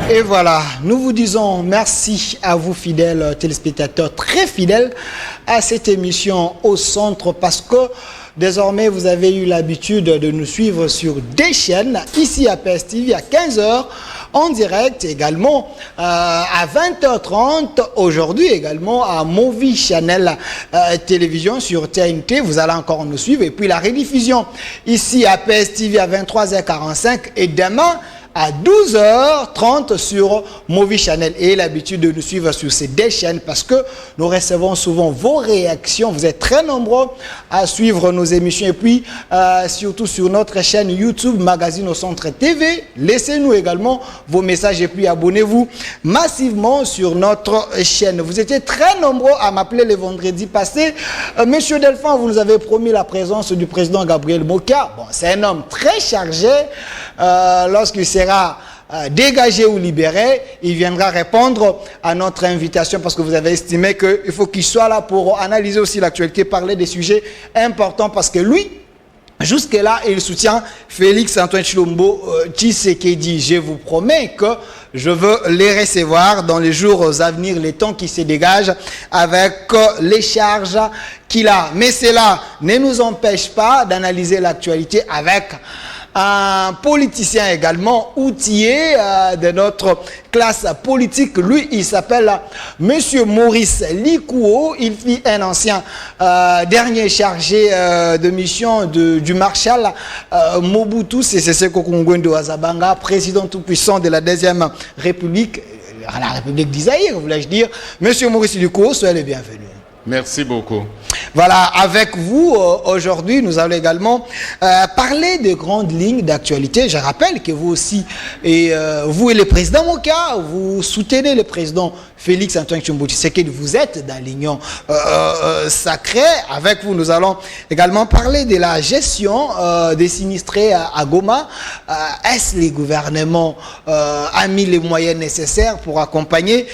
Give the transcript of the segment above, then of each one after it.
Et voilà, nous vous disons merci à vous fidèles téléspectateurs, très fidèles à cette émission Au Centre, parce que désormais vous avez eu l'habitude de nous suivre sur des chaînes, ici à PSTV à 15h, en direct également à 20h30, aujourd'hui également à Movie Channel Télévision sur TNT, vous allez encore nous suivre, et puis la rediffusion ici à PSTV à 23h45 et demain à 12h30 sur Movie Channel. Et l'habitude de nous suivre sur ces deux chaînes parce que nous recevons souvent vos réactions. Vous êtes très nombreux à suivre nos émissions. Et puis, surtout sur notre chaîne YouTube Magazine au Centre TV. Laissez-nous également vos messages et puis abonnez-vous massivement sur notre chaîne. Vous étiez très nombreux à m'appeler le vendredi passé. Monsieur Delphin, vous nous avez promis la présence du président Gabriel Mokia. Bon, c'est un homme très chargé. Lorsqu'il sera dégagé ou libéré, il viendra répondre à notre invitation parce que vous avez estimé qu'il faut qu'il soit là pour analyser aussi l'actualité, parler des sujets importants parce que lui, jusque-là, il soutient Félix Antoine Tshilombo Tshisekedi. Je vous promets que je veux les recevoir dans les jours à venir, les temps qui se dégagent avec les charges qu'il a. Mais cela ne nous empêche pas d'analyser l'actualité avec un politicien également outillé de notre classe politique. Lui, il s'appelle Monsieur Maurice Likouo. Il fut un ancien dernier chargé de mission du Marshal Mobutu Sese Seko Ngwendo Azabanga, président tout-puissant de la Deuxième République, la République d'Isaïe, voulais-je dire. Monsieur Maurice Likouo, soyez le bienvenu. Merci beaucoup. Voilà, avec vous, aujourd'hui, nous allons également parler des grandes lignes d'actualité. Je rappelle que vous aussi, vous et le président Mokia, vous soutenez le président Félix Antoine Tshilombo Tshisekedi. Vous êtes dans l'union sacrée. Avec vous, nous allons également parler de la gestion des sinistrés à Goma. Est-ce que le gouvernement a mis les moyens nécessaires pour accompagner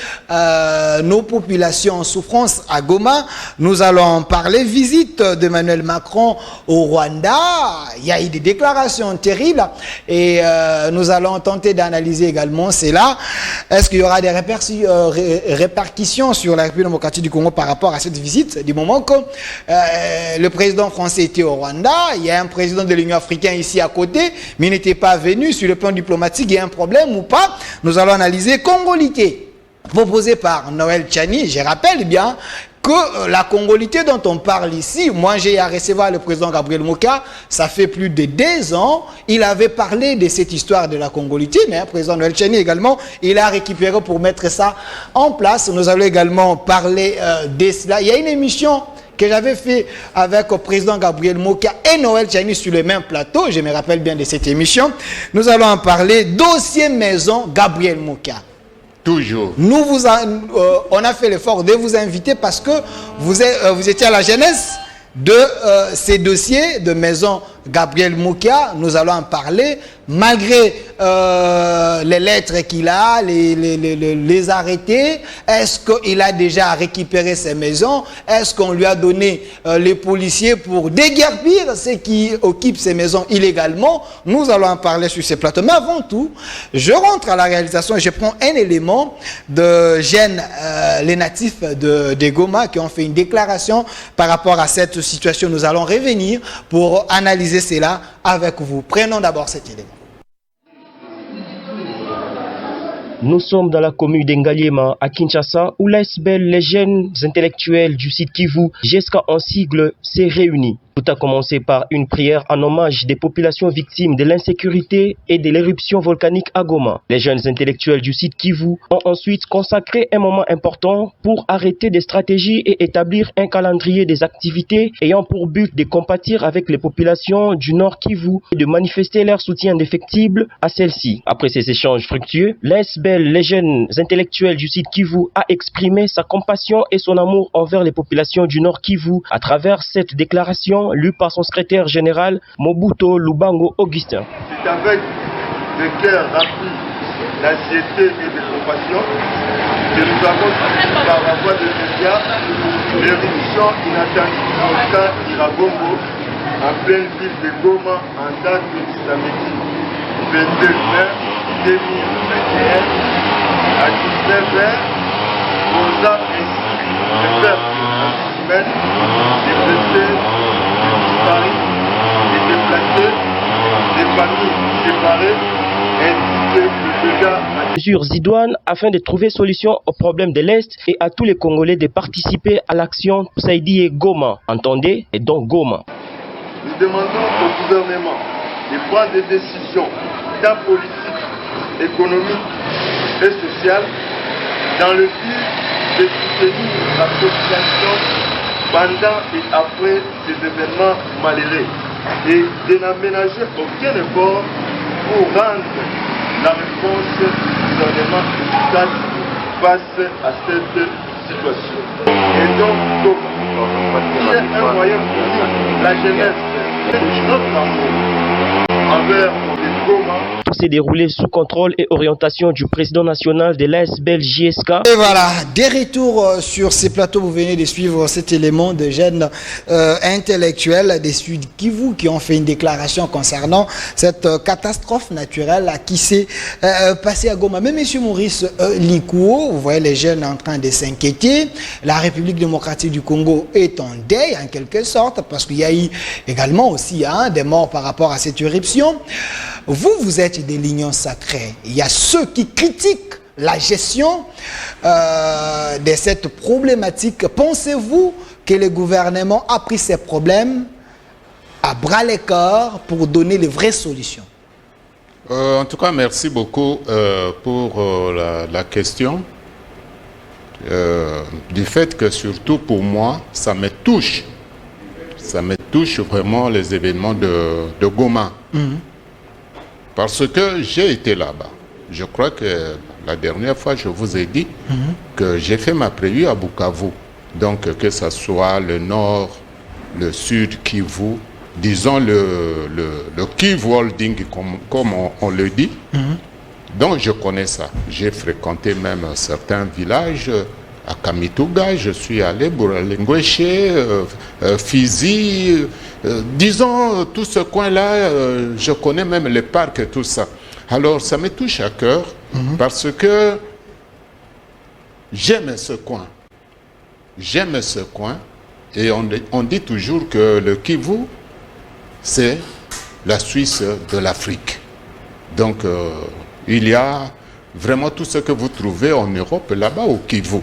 nos populations en souffrance à Goma? Nous allons parler visite d'Emmanuel Macron au Rwanda. Il y a eu des déclarations terribles et nous allons tenter d'analyser également cela. Est-ce qu'il y aura des répercussions sur la République démocratique du Congo par rapport à cette visite? Du moment que le président français était au Rwanda, il y a un président de l'Union africaine ici à côté, mais il n'était pas venu. Sur le plan diplomatique, il y a un problème ou pas? Nous allons analyser Congolité, proposé par Noël Tchani. Je rappelle bien que la Congolité dont on parle ici, moi j'ai à recevoir le président Gabriel Mokia, ça fait plus de 2 ans, il avait parlé de cette histoire de la Congolité, mais le président Noël Tchani également, il a récupéré pour mettre ça en place. Nous allons également parler de cela. Il y a une émission que j'avais fait avec le président Gabriel Mokia et Noël Tchani sur le même plateau, je me rappelle bien de cette émission. Nous allons en parler, dossier maison Gabriel Mokia. Toujours. On a fait l'effort de vous inviter parce que vous étiez à la genèse de ces dossiers de maison Gabriel Mokia. Nous allons en parler. Malgré les lettres qu'il a, les arrêtés, est-ce qu'il a déjà récupéré ses maisons? Est-ce qu'on lui a donné les policiers pour déguerpir ceux qui occupent ces maisons illégalement? Nous allons en parler sur ces plateaux. Mais avant tout, je rentre à la réalisation et je prends un élément de jeunes, les natifs de Goma, qui ont fait une déclaration par rapport à cette situation. Nous allons revenir pour analyser cela avec vous. Prenons d'abord cet élément. Nous sommes dans la commune d'Engaliema à Kinshasa où l'ASBEL, les jeunes intellectuels du site Kivu, jusqu'à en sigle, s'est réunis. Tout a commencé par une prière en hommage des populations victimes de l'insécurité et de l'éruption volcanique à Goma. Les jeunes intellectuels du site Kivu ont ensuite consacré un moment important pour arrêter des stratégies et établir un calendrier des activités ayant pour but de compatir avec les populations du Nord Kivu et de manifester leur soutien indéfectible à celles-ci. Après ces échanges fructueux, l'ASBEL, les jeunes intellectuels du site Kivu, a exprimé sa compassion et son amour envers les populations du Nord Kivu à travers cette déclaration lu par son secrétaire général Mobuto Lubango Augustin. C'est avec le cœur rempli d'anxiété et de compassion que nous avons suivi par la voie de médias l'éruption inattendue du volcan Nyiragongo en pleine ville de Goma en date du samedi 22 mai 2021 à 19h, posant ainsi le peuple en semaine, des blessés, des disparus, des déplacés, des familles séparées, ainsi que le dégât. Mesures idoines afin de trouver solution aux problèmes de l'Est et à tous les Congolais de participer à l'action Saïdi et Goma. Entendez, et donc Goma. Nous demandons au gouvernement de prendre des décisions tant politiques, économiques et sociales dans le but de soutenir la population pendant et après ces événements malheureux et de n'aménager aucun effort pour rendre la réponse du gouvernement efficace face à cette situation. Et donc, il y a un moyen pour nous, la jeunesse, notre amour envers les Goma. Tout s'est déroulé sous contrôle et orientation du président national de l'ASBL JSK. Et voilà, des retours sur ces plateaux, vous venez de suivre cet élément de jeunes intellectuels des Sud Kivu qui ont fait une déclaration concernant cette catastrophe naturelle qui s'est passée à Goma. Mais M. Maurice Likouo, vous voyez les jeunes en train de s'inquiéter. La République démocratique du Congo est en deuil en quelque sorte parce qu'il y a eu également aussi des morts par rapport à cette éruption. Vous êtes des lignons sacrés. Il y a ceux qui critiquent la gestion de cette problématique. Pensez-vous que le gouvernement a pris ces problèmes à bras-le-corps pour donner les vraies solutions? En tout cas, merci beaucoup pour la question. Du fait que surtout pour moi, ça me touche. Ça me touche vraiment les événements de Goma. Parce que j'ai été là-bas. Je crois que la dernière fois, je vous ai dit que j'ai fait ma prévue à Bukavu. Donc, que ce soit le nord, le sud Kivu, disons le Kivu Holding, comme on le dit. Donc, je connais ça. J'ai fréquenté même certains villages. À Kamituga, je suis allé pour Lengweshe, Fizi, disons tout ce coin-là, je connais même les parcs et tout ça. Alors ça me touche à cœur parce que j'aime ce coin. J'aime ce coin et on dit toujours que le Kivu, c'est la Suisse de l'Afrique. Donc il y a vraiment tout ce que vous trouvez en Europe là-bas au Kivu.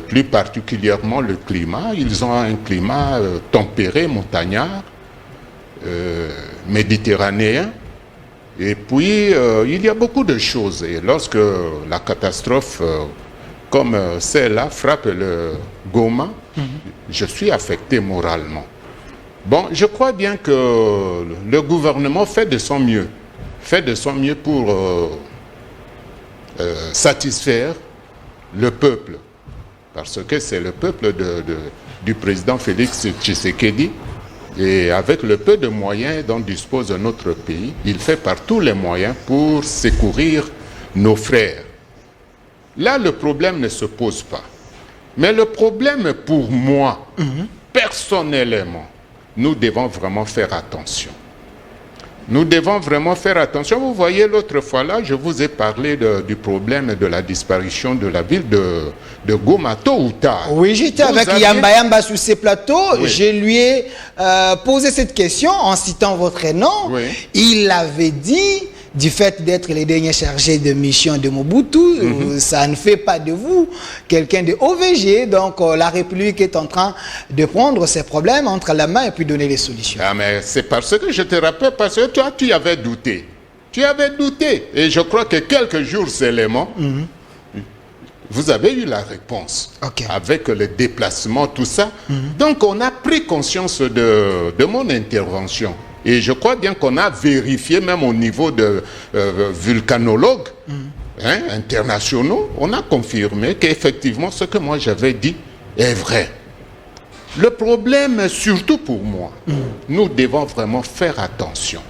Plus particulièrement le climat. Ils ont un climat tempéré, montagnard, méditerranéen. Et puis, il y a beaucoup de choses. Et lorsque la catastrophe comme celle-là frappe le Goma, je suis affecté moralement. Bon, je crois bien que le gouvernement fait de son mieux. Fait de son mieux pour satisfaire le peuple. Parce que c'est le peuple du président Félix Tshisekedi. Et avec le peu de moyens dont dispose notre pays, il fait par tous les moyens pour secourir nos frères. Là, le problème ne se pose pas. Mais le problème pour moi, personnellement, nous devons vraiment faire attention. Nous devons vraiment faire attention. Vous voyez, l'autre fois là, je vous ai parlé du problème de la disparition de la ville de Goma, tôt ou tard. Oui, j'étais avec Yamba Yamba sur ces plateaux. Oui. Je lui ai posé cette question en citant votre nom. Oui. Il avait dit, du fait d'être les derniers chargés de mission de Mobutu, ça ne fait pas de vous quelqu'un de OVG. Donc la République est en train de prendre ses problèmes entre la main et puis donner les solutions. Ah, mais c'est parce que je te rappelle, parce que toi, tu avais douté. Tu avais douté. Et je crois que quelques jours seulement, vous avez eu la réponse. Okay. Avec le déplacement, tout ça. Donc on a pris conscience de mon intervention. Et je crois bien qu'on a vérifié, même au niveau de vulcanologues internationaux, on a confirmé qu'effectivement ce que moi j'avais dit est vrai. Le problème, surtout pour moi, nous devons vraiment faire attention.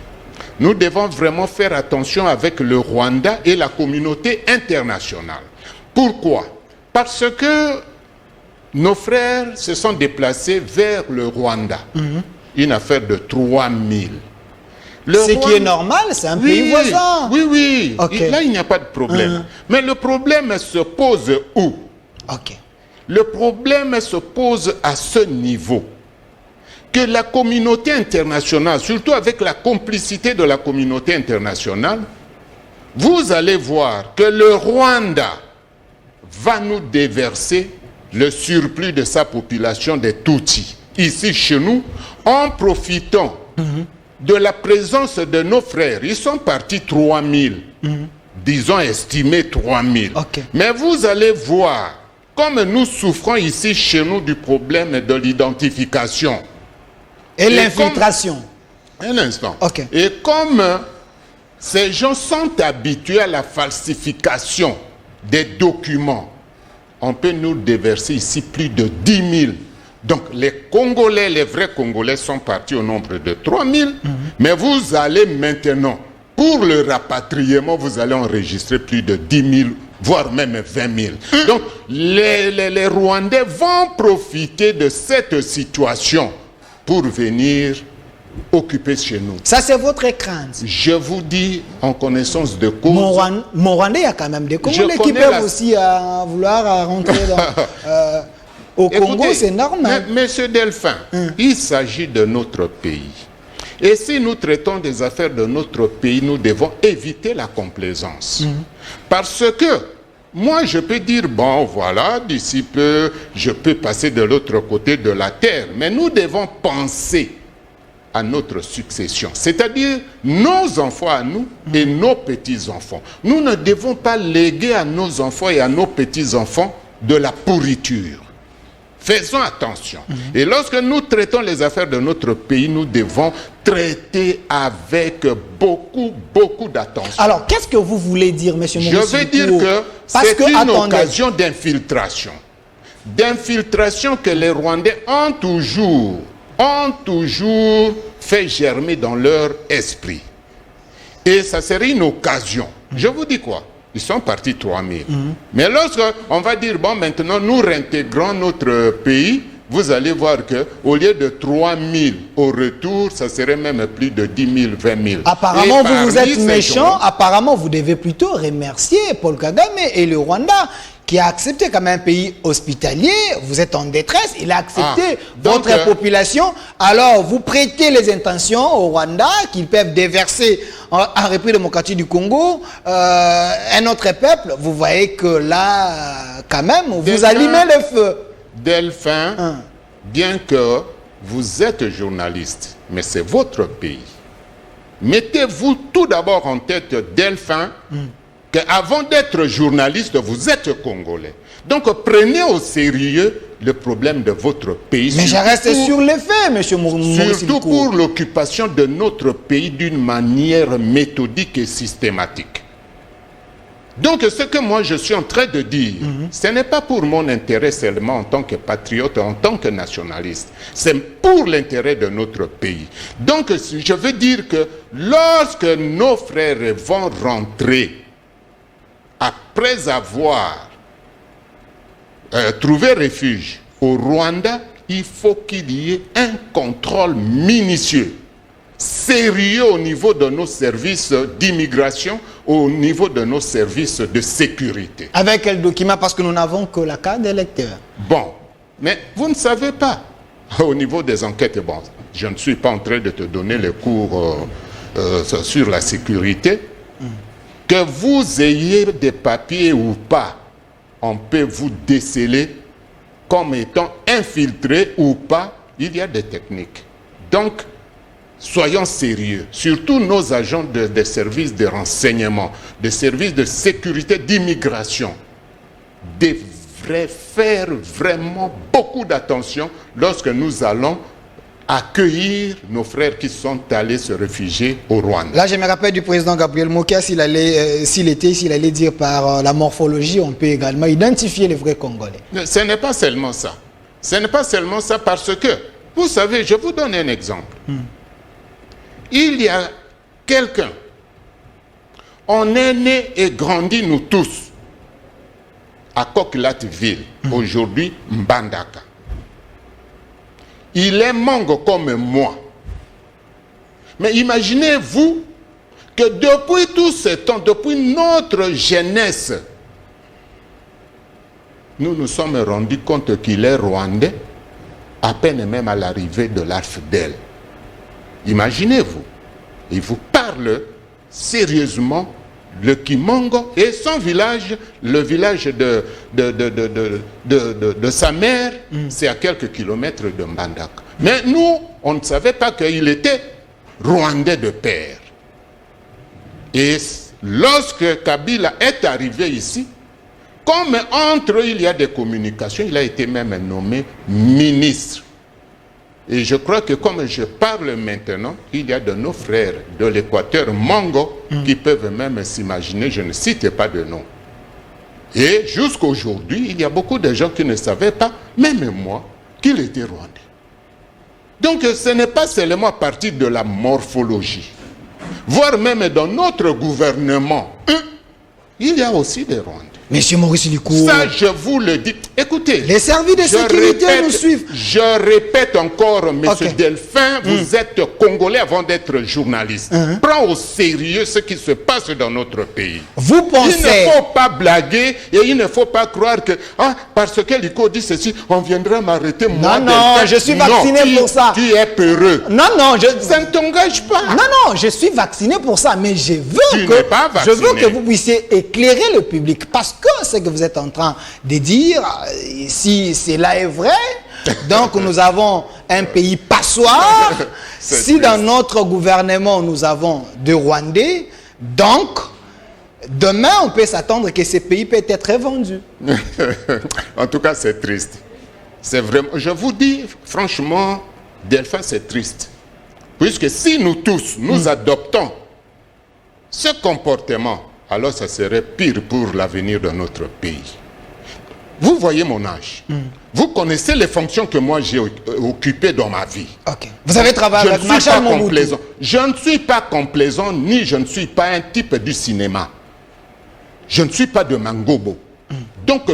Nous devons vraiment faire attention avec le Rwanda et la communauté internationale. Pourquoi? Parce que nos frères se sont déplacés vers le Rwanda. Une affaire de 3000. Qui est normal, c'est un pays voisin. Oui, oui. Okay. Là, il n'y a pas de problème. Mais le problème se pose où? Le problème se pose à ce niveau. Que la communauté internationale, surtout avec la complicité de la communauté internationale, vous allez voir que le Rwanda va nous déverser le surplus de sa population des Tutsis, ici chez nous, en profitant de la présence de nos frères. Ils sont partis 3000, disons estimés 3000. Mais vous allez voir, comme nous souffrons ici chez nous du problème de l'identification. Et l'infiltration. Un instant. Et comme ces gens sont habitués à la falsification des documents, on peut nous déverser ici plus de 10 000. Donc les Congolais, les vrais Congolais sont partis au nombre de 3 000. Mais vous allez maintenant, pour le rapatriement, vous allez enregistrer plus de 10 000, voire même 20 000. Donc les Rwandais vont profiter de cette situation pour venir occuper chez nous. Ça, c'est votre crainte. Je vous dis en connaissance de cause. Mon Rwandais, il y a quand même des Congolais qui peuvent aussi vouloir rentrer au Congo, c'est normal. Monsieur Delphin, il s'agit de notre pays. Et si nous traitons des affaires de notre pays, nous devons éviter la complaisance. Parce que moi, je peux dire, bon, voilà, d'ici peu, je peux passer de l'autre côté de la terre. Mais nous devons penser à notre succession, c'est-à-dire nos enfants à nous et nos petits-enfants. Nous ne devons pas léguer à nos enfants et à nos petits-enfants de la pourriture. Faisons attention. Et lorsque nous traitons les affaires de notre pays, nous devons traiter avec beaucoup d'attention. Alors, qu'est-ce que vous voulez dire, monsieur Maurice? Je veux dire que c'est une occasion d'infiltration. D'infiltration que les Rwandais ont toujours fait germer dans leur esprit. Et ça serait une occasion. Je vous dis quoi? Ils sont partis 3000. Mais lorsqu'on va dire, bon, maintenant, nous réintégrons notre pays, vous allez voir qu'au lieu de 3000 au retour, ça serait même plus de 10 000, 20 000. Apparemment, vous êtes méchant. Apparemment, vous devez plutôt remercier Paul Kagame et le Rwanda, qui a accepté comme un pays hospitalier. Vous êtes en détresse, il a accepté votre population. Alors, vous prêtez les intentions au Rwanda qu'ils peuvent déverser en République démocratique du Congo un autre peuple. Vous voyez que là, quand même, vous allumez le feu. Delphin, bien que vous êtes journaliste, mais c'est votre pays. Mettez-vous tout d'abord en tête, Delphin, qu'avant d'être journaliste, vous êtes Congolais. Donc prenez au sérieux le problème de votre pays. Mais je reste sur les faits, monsieur Maurice. Surtout pour l'occupation de notre pays d'une manière méthodique et systématique. Donc ce que moi je suis en train de dire, ce n'est pas pour mon intérêt seulement en tant que patriote, en tant que nationaliste. C'est pour l'intérêt de notre pays. Donc je veux dire que lorsque nos frères vont rentrer, après avoir trouvé refuge au Rwanda, il faut qu'il y ait un contrôle minutieux, sérieux au niveau de nos services d'immigration, au niveau de nos services de sécurité. Avec quel document? Parce que nous n'avons que la carte d'électeur. Bon, mais vous ne savez pas, au niveau des enquêtes, bon, je ne suis pas en train de te donner les cours sur la sécurité, que vous ayez des papiers ou pas, on peut vous déceler comme étant infiltré ou pas, il y a des techniques. Donc, soyons sérieux, surtout nos agents des services de renseignement, des services de sécurité d'immigration, devraient faire vraiment beaucoup d'attention lorsque nous allons accueillir nos frères qui sont allés se réfugier au Rwanda. Là, je me rappelle du président Gabriel Mokia, s'il allait dire par la morphologie, on peut également identifier les vrais Congolais. Ce n'est pas seulement ça. Ce n'est pas seulement ça parce que, vous savez, je vous donne un exemple. Il y a quelqu'un, on est né et grandi nous tous à Coquilhatte-Ville, aujourd'hui Mbandaka. Il est Mongo comme moi. Mais imaginez-vous que depuis tout ce temps, depuis notre jeunesse, nous nous sommes rendus compte qu'il est rwandais, à peine même à l'arrivée de l'AFDEL. Imaginez-vous, il vous parle sérieusement le Kimongo et son village, le village de sa mère, c'est à quelques kilomètres de Mbandaka. Mais nous, on ne savait pas qu'il était rwandais de père. Et lorsque Kabila est arrivé ici, comme entre eux il y a des communications, il a été même nommé ministre. Et je crois que comme je parle maintenant, il y a de nos frères de l'Équateur, Mongo, qui peuvent même s'imaginer, je ne cite pas de nom. Et jusqu'à aujourd'hui, il y a beaucoup de gens qui ne savaient pas, même moi, qu'il était rwandais. Donc ce n'est pas seulement à partir de la morphologie, voire même dans notre gouvernement, il y a aussi des Rwandais. Monsieur Maurice Likou. Ça, je vous le dis. Écoutez. Les services de sécurité nous suivent. Je répète encore, monsieur Delphin, vous êtes Congolais avant d'être journaliste. Prends au sérieux ce qui se passe dans notre pays. Vous pensez... Il ne faut pas blaguer et il ne faut pas croire que, parce que Likou dit ceci, on viendra m'arrêter. Moi, non, je suis vacciné pour ça. Tu es peureux. Non, ça ne t'engage pas. Non, je suis vacciné pour ça, mais je veux que vous puissiez éclairer le public. Parce que ce que vous êtes en train de dire, si cela est vrai, donc nous avons un pays passoire. Si dans notre gouvernement nous avons des Rwandais, donc demain on peut s'attendre que ce pays peut être vendu. En tout cas, c'est triste. C'est vraiment, je vous dis franchement, Delphin, c'est triste. Puisque si nous tous, nous adoptons ce comportement, alors ça serait pire pour l'avenir de notre pays. Vous voyez mon âge. Vous connaissez les fonctions que moi j'ai occupées dans ma vie. Vous avez travaillé avec Marshal Mobutu. Je ne suis pas complaisant, ni je ne suis pas un type du cinéma. Je ne suis pas de Mangobo. Donc,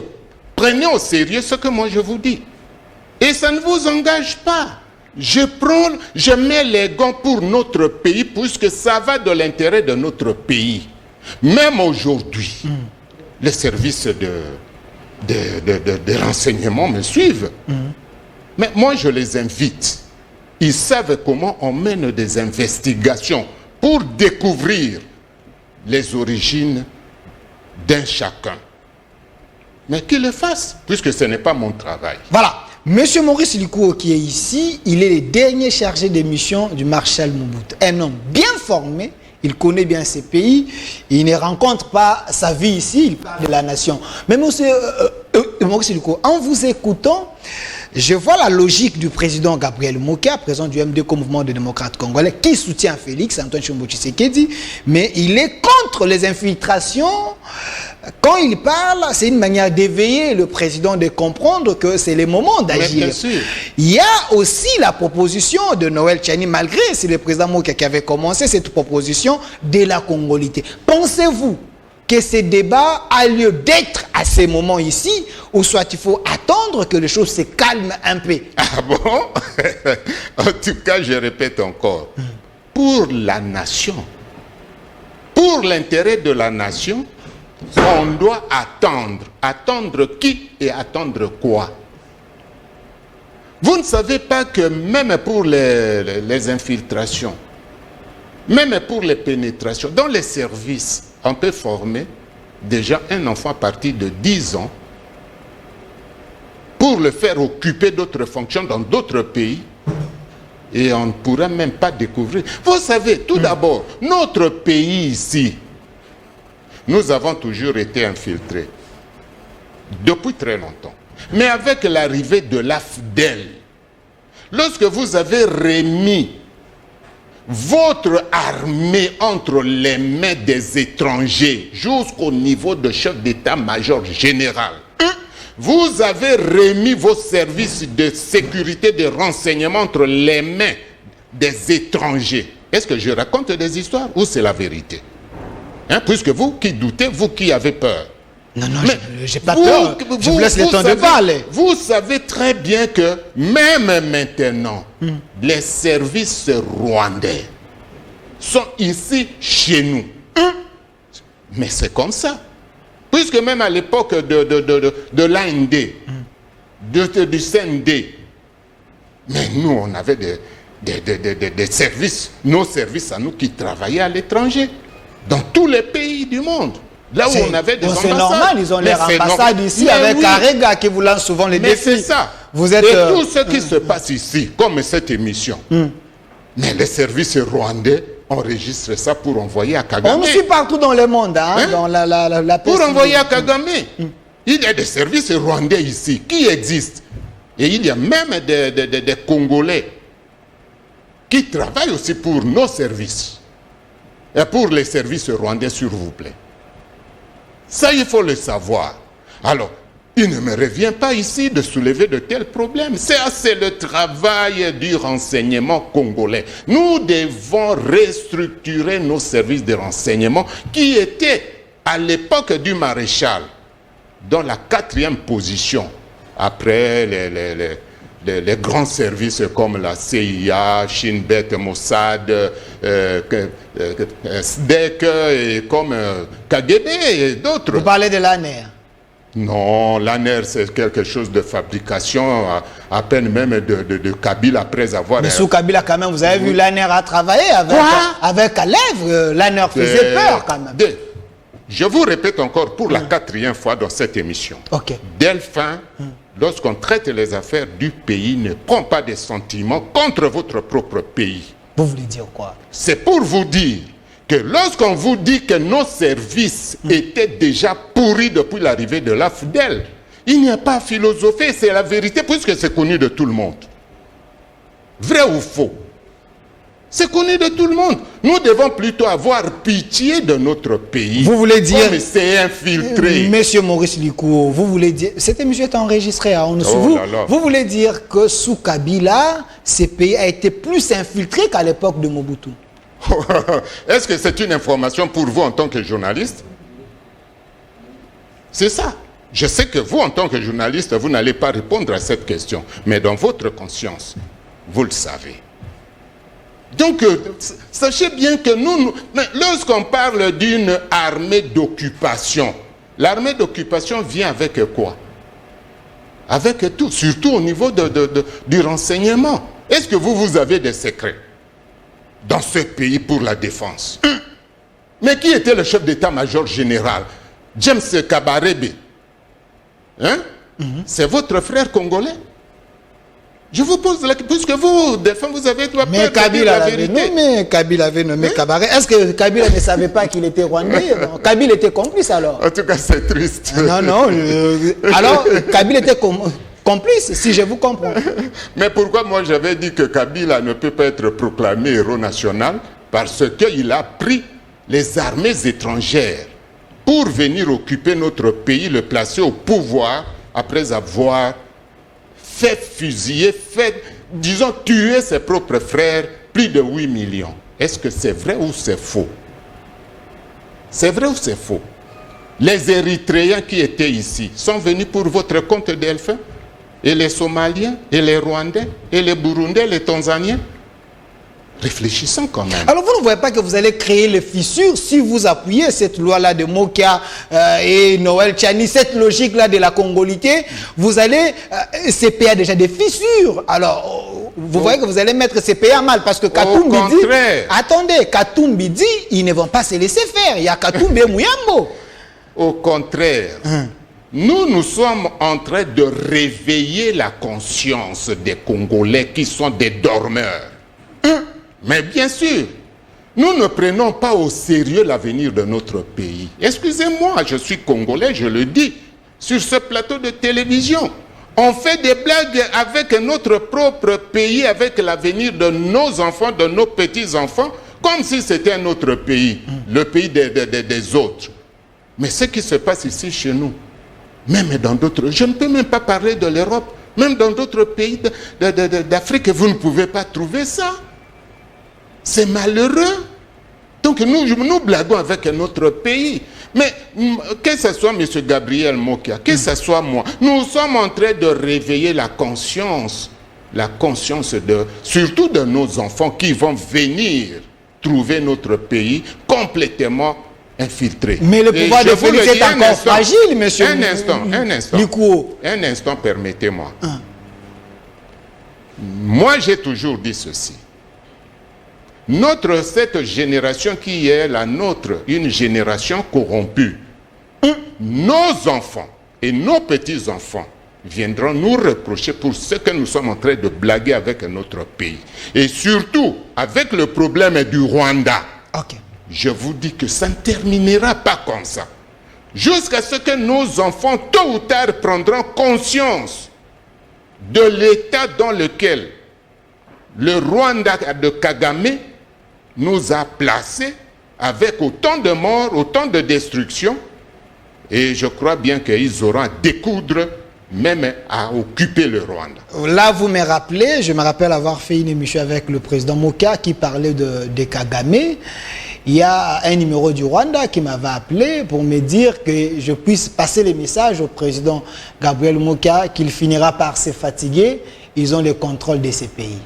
prenez au sérieux ce que moi je vous dis. Et ça ne vous engage pas. Je mets les gants pour notre pays, puisque ça va de l'intérêt de notre pays. Même aujourd'hui, les services de renseignement me suivent. Mais moi, je les invite. Ils savent comment on mène des investigations pour découvrir les origines d'un chacun. Mais qu'ils le fassent, puisque ce n'est pas mon travail. Voilà. Monsieur Maurice Likou qui est ici, il est le dernier chargé de mission du Marshal Mobutu. Un homme bien formé. Il connaît bien ces pays, il ne rencontre pas sa vie ici, il parle de la nation. Mais monsieur Maurice Likou, en vous écoutant, je vois la logique du président Gabriel Mokia, président du MDC, Mouvement des démocrates congolais, qui soutient Félix Antoine Tshisekedi, mais il est contre les infiltrations. Quand il parle, c'est une manière d'éveiller le président de comprendre que c'est le moment d'agir. Il y a aussi la proposition de Noël Tchani, malgré c'est le président Mokia qui avait commencé cette proposition de la congolité. Pensez-vous que ce débat a lieu d'être à ces moments ici, ou soit il faut attendre que les choses se calment un peu? Ah bon? En tout cas, je répète encore, pour la nation, pour l'intérêt de la nation, on doit attendre. Attendre qui et attendre quoi? Vous ne savez pas que même pour les infiltrations, même pour les pénétrations, dans les services, on peut former déjà un enfant à partir de 10 ans pour le faire occuper d'autres fonctions dans d'autres pays. Et on ne pourra même pas découvrir. Vous savez, tout d'abord, notre pays ici, nous avons toujours été infiltrés. Depuis très longtemps. Mais avec l'arrivée de l'AFDEL, lorsque vous avez remis votre armée entre les mains des étrangers jusqu'au niveau de chef d'état-major général, vous avez remis vos services de sécurité, de renseignement entre les mains des étrangers. Est-ce que je raconte des histoires ou c'est la vérité? Puisque vous qui doutez, vous qui avez peur. Non, je n'ai pas peur. Je vous laisse le temps de parler. Vous savez très bien que même maintenant, les services rwandais sont ici chez nous. Mais c'est comme ça. Puisque même à l'époque de l'AND, du CND, mais nous, on avait des services, nos services à nous qui travaillaient à l'étranger, dans tous les pays du monde. Là où on avait des ambassades. C'est normal, ils ont leur ambassade ici mais avec Arega qui vous lance souvent les défis. Mais c'est ça. Vous êtes, et tout ce qui se passe ici, comme cette émission, mais les services rwandais enregistrent ça pour envoyer à Kagame. On suit partout dans le monde, dans la pour envoyer à Kagame. Il y a des services rwandais ici qui existent. Et il y a même des Congolais qui travaillent aussi pour nos services. Et pour les services rwandais, s'il vous plaît. Ça, il faut le savoir. Alors, il ne me revient pas ici de soulever de tels problèmes. C'est le travail du renseignement congolais. Nous devons restructurer nos services de renseignement qui étaient, à l'époque du maréchal, dans la 4e position, après les grands services comme la CIA, Shin Bet, Mossad, SDEC, et comme KGB et d'autres. Vous parlez de l'ANER? Non, l'ANER, c'est quelque chose de fabrication, à peine même de Kabila après avoir... Mais sous Kabila, quand même, vous avez vu l'ANER a travaillé avec Alev. L'ANER faisait peur, quand même. Je vous répète encore pour la 4e fois dans cette émission. Delphin, lorsqu'on traite les affaires du pays, ne prend pas des sentiments contre votre propre pays. Vous voulez dire quoi? C'est pour vous dire que lorsqu'on vous dit que nos services étaient déjà pourris depuis l'arrivée de l'AFDEL, il n'y a pas à philosopher, c'est la vérité puisque c'est connu de tout le monde. Vrai ou faux? C'est connu de tout le monde. Nous devons plutôt avoir pitié de notre pays. Vous voulez dire... Comme c'est infiltré. Monsieur Maurice Likou, vous voulez dire... Cette émission est enregistrée. Vous voulez dire que sous Kabila, ce pays a été plus infiltré qu'à l'époque de Mobutu? Est-ce que c'est une information pour vous en tant que journaliste? C'est ça. Je sais que vous, en tant que journaliste, vous n'allez pas répondre à cette question. Mais dans votre conscience, vous le savez. Donc, sachez bien que lorsqu'on parle d'une armée d'occupation, l'armée d'occupation vient avec quoi? Avec tout, surtout au niveau du renseignement. Est-ce que vous avez des secrets dans ce pays pour la défense? Mais qui était le chef d'état-major général? James Kabarebe. Hein? C'est votre frère congolais? Je vous pose la question, puisque vous, des fois, vous avez peur de dire la vérité. Mais Kabila avait nommé Kabaré. Est-ce que Kabila ne savait pas qu'il était rwandais? Kabila était complice alors? En tout cas, c'est triste. Non. Alors, Kabila était complice, si je vous comprends. Mais pourquoi moi j'avais dit que Kabila ne peut pas être proclamé héros national? Parce qu'il a pris les armées étrangères pour venir occuper notre pays, le placer au pouvoir, après avoir fait fusiller, disons, tuer ses propres frères, plus de 8 millions. Est-ce que c'est vrai ou c'est faux? C'est vrai ou c'est faux? Les Érythréens qui étaient ici sont venus pour votre compte Delphin? Et les Somaliens, et les Rwandais, et les Burundais, les Tanzaniens? Réfléchissons quand même. Alors vous ne voyez pas que vous allez créer les fissures si vous appuyez cette loi-là de Mokia et Noël Tchani, cette logique-là de la congolité, vous allez... ces pays a déjà des fissures. Alors, vous voyez que vous allez mettre ces pays à mal parce que Katumbi dit... Attendez, Katumbi dit, ils ne vont pas se laisser faire. Il y a Katumbi et Mouyambo. Au contraire. Nous sommes en train de réveiller la conscience des Congolais qui sont des dormeurs. Mais bien sûr, nous ne prenons pas au sérieux l'avenir de notre pays. Excusez-moi, je suis Congolais, je le dis, sur ce plateau de télévision. On fait des blagues avec notre propre pays, avec l'avenir de nos enfants, de nos petits-enfants, comme si c'était un autre pays, le pays des autres. Mais ce qui se passe ici chez nous, même dans d'autres... Je ne peux même pas parler de l'Europe, même dans d'autres pays d'Afrique, vous ne pouvez pas trouver ça. C'est malheureux. Donc nous blaguons avec notre pays. Mais que ce soit M. Gabriel Mokia, que ce soit moi, nous sommes en train de réveiller la conscience surtout de nos enfants qui vont venir trouver notre pays complètement infiltré. Mais le pouvoir de Félix est encore fragile, monsieur. Un instant. Likou. Un instant, permettez-moi. Moi, j'ai toujours dit ceci. Cette génération qui est la nôtre, une génération corrompue, nos enfants et nos petits-enfants viendront nous reprocher pour ce que nous sommes en train de blaguer avec notre pays. Et surtout, avec le problème du Rwanda, je vous dis que ça ne terminera pas comme ça. Jusqu'à ce que nos enfants, tôt ou tard, prendront conscience de l'état dans lequel le Rwanda de Kagame nous a placés, avec autant de morts, autant de destruction. Et je crois bien qu'ils auront à découdre, même à occuper le Rwanda. Là, vous me rappelez, je me rappelle avoir fait une émission avec le président Moka qui parlait de Kagame. Il y a un numéro du Rwanda qui m'avait appelé pour me dire que je puisse passer les messages au président Gabriel Moka, qu'il finira par se fatiguer. Ils ont le contrôle de ces pays.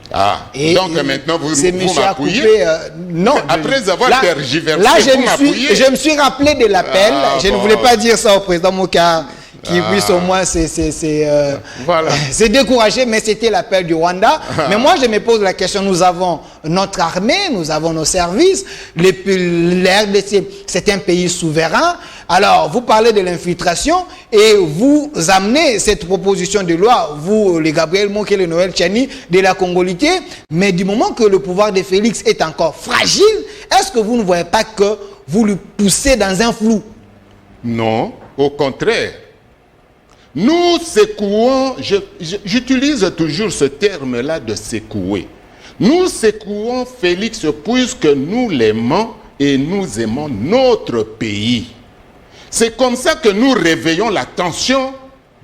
Et donc maintenant vous m'appuyez. Non. Après avoir tergiversé, là, je me suis rappelé de l'appel. Je ne voulais pas dire ça au président Moka, qui puisse au moins se décourager, mais c'était l'appel du Rwanda. Mais moi, je me pose la question, nous avons notre armée, nous avons nos services, l'RDC, c'est un pays souverain. Alors, vous parlez de l'infiltration et vous amenez cette proposition de loi, vous, les Gabriel Moké, le Noël Tchani, de la Congolité, mais du moment que le pouvoir de Félix est encore fragile, est-ce que vous ne voyez pas que vous le poussez dans un flou? Non, au contraire. Nous secouons, j'utilise toujours ce terme-là de secouer. Nous secouons Félix puisque nous l'aimons et nous aimons notre pays. C'est comme ça que nous réveillons l'attention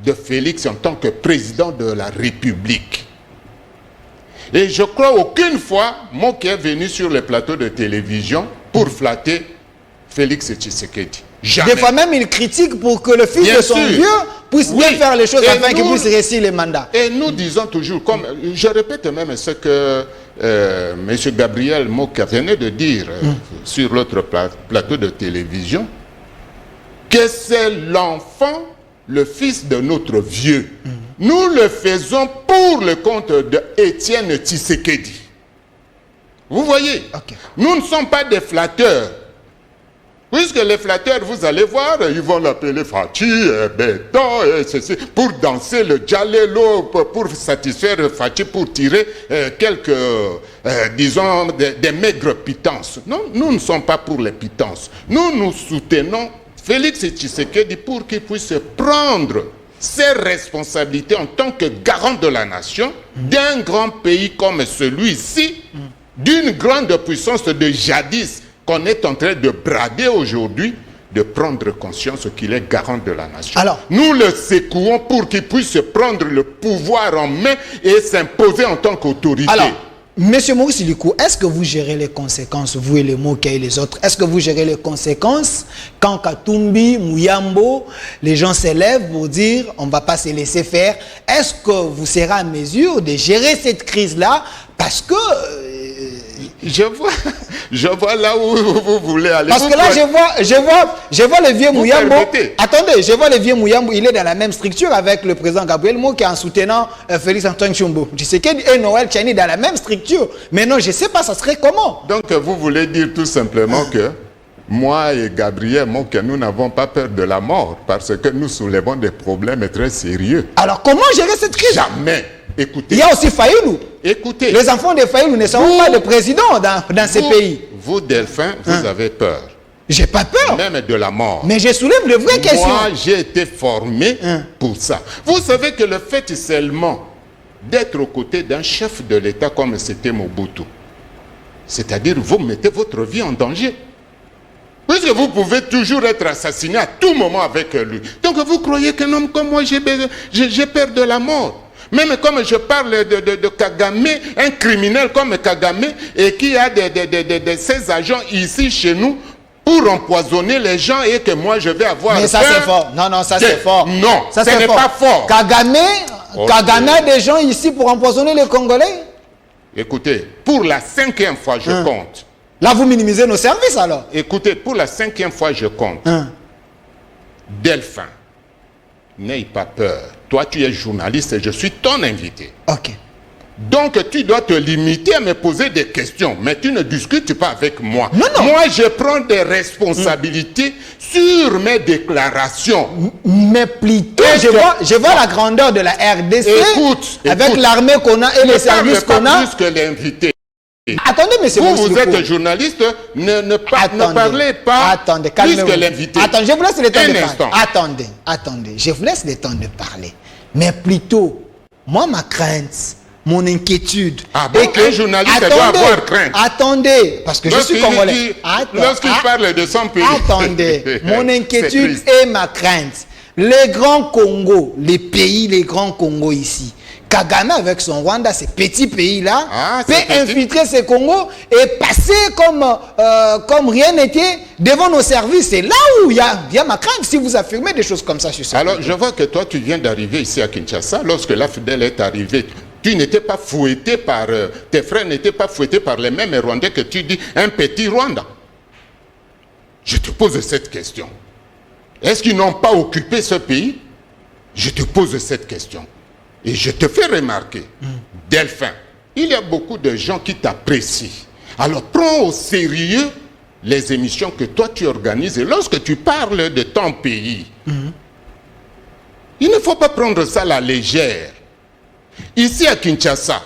de Félix en tant que président de la République. Et je crois aucune fois, moi qui est venu sur le plateau de télévision pour flatter Félix Tshisekedi. Jamais. Des fois même, il critique pour que le fils de son vieux puisse bien faire les choses afin qu'il puisse réussir les mandats. Et nous disons toujours, comme je répète même ce que M. Gabriel Moka venait de dire sur l'autre plateau de télévision, que c'est l'enfant, le fils de notre vieux. Nous le faisons pour le compte d'Étienne Tshisekedi. Vous voyez, nous ne sommes pas des flatteurs. Puisque les flatteurs, vous allez voir, ils vont l'appeler Fachi, Béton, et ceci, pour danser le Djalelo, pour satisfaire Fachi, pour tirer quelques, disons, des maigres pitances. Non, nous ne sommes pas pour les pitances. Nous soutenons Félix Tshisekedi pour qu'il puisse prendre ses responsabilités en tant que garant de la nation, d'un grand pays comme celui-ci, d'une grande puissance de jadis, qu'on est en train de brader aujourd'hui, de prendre conscience qu'il est garant de la nation. Alors, nous le secouons pour qu'il puisse prendre le pouvoir en main et s'imposer en tant qu'autorité. Alors, Monsieur Maurice Likou, est-ce que vous gérez les conséquences, vous et les Moka et les autres, est-ce que vous gérez les conséquences quand Katumbi, Mouyambo, les gens s'élèvent pour dire on ne va pas se laisser faire? Est-ce que vous serez à mesure de gérer cette crise-là? Parce que... Je vois là où vous voulez aller. Parce que là, je vois le vieux Mouyambo. Attendez, je vois le vieux Mouyambo, il est dans la même structure avec le président Gabriel Moka en soutenant Félix Antoine Tshombo. Tshisekedi et Noël Tchani dans la même structure. Mais non, je ne sais pas, ça serait comment? Donc, vous voulez dire tout simplement que moi et Gabriel Moka, nous n'avons pas peur de la mort parce que nous soulevons des problèmes très sérieux. Alors, comment gérer cette crise? Jamais. Écoutez. Il y a aussi Fayoulou. Écoutez. Les enfants de Fayoulou ne sont pas de président dans ces pays. Vous, Delphin, vous avez peur. J'ai pas peur. Même de la mort. Mais je soulève de vraies questions. Moi, j'ai été formé pour ça. Vous savez que le fait seulement d'être aux côtés d'un chef de l'État comme c'était Mobutu, c'est-à-dire vous mettez votre vie en danger. Puisque vous pouvez toujours être assassiné à tout moment avec lui. Donc vous croyez qu'un homme comme moi, j'ai peur de la mort. Même comme je parle de Kagame, un criminel comme Kagame, et qui a ses agents ici chez nous pour empoisonner les gens et que moi je vais avoir... Mais ça c'est fort. Non, non, ça c'est fort. Non, ça ce n'est pas fort. Kagame a des gens ici pour empoisonner les Congolais? Écoutez, pour la 5e fois, je compte. Là, vous minimisez nos services alors. Écoutez, pour la 5e fois, je compte. Delphin, n'aie pas peur. Toi, tu es journaliste et je suis ton invité. Ok. Donc, tu dois te limiter à me poser des questions. Mais tu ne discutes pas avec moi. Non, non. Moi, je prends des responsabilités sur mes déclarations. Mais plutôt, je vois la grandeur de la RDC. Écoute, avec l'armée qu'on a et les services qu'on a. Plus que l'invité. Attendez, monsieur. Vous êtes journaliste, ne parlez pas plus que l'invité. Attendez, je vous laisse le temps de parler. Attendez, je vous laisse le temps de parler. Mais plutôt, moi, ma crainte, mon inquiétude. Ah bon, un journaliste doit avoir crainte. Attendez, parce que je suis congolais. Lorsqu'il parle de son pays. Attendez, mon inquiétude et ma crainte. Les grands Congo, les grands Congo ici, Kagame avec son Rwanda, ces petits pays-là, peut infiltrer ces Congos et passer comme rien n'était devant nos services. C'est là où il y a ma crainte si vous affirmez des choses comme ça sur ça. Alors, je vois que toi, tu viens d'arriver ici à Kinshasa. Lorsque la Fidèle est arrivée, tu n'étais pas fouetté par... tes frères n'étaient pas fouettés par les mêmes Rwandais que tu dis un petit Rwanda. Je te pose cette question. Est-ce qu'ils n'ont pas occupé ce pays? Je te pose cette question. Et je te fais remarquer, Delphin, il y a beaucoup de gens qui t'apprécient. Alors prends au sérieux les émissions que toi tu organises. Et lorsque tu parles de ton pays, il ne faut pas prendre ça à la légère. Ici à Kinshasa,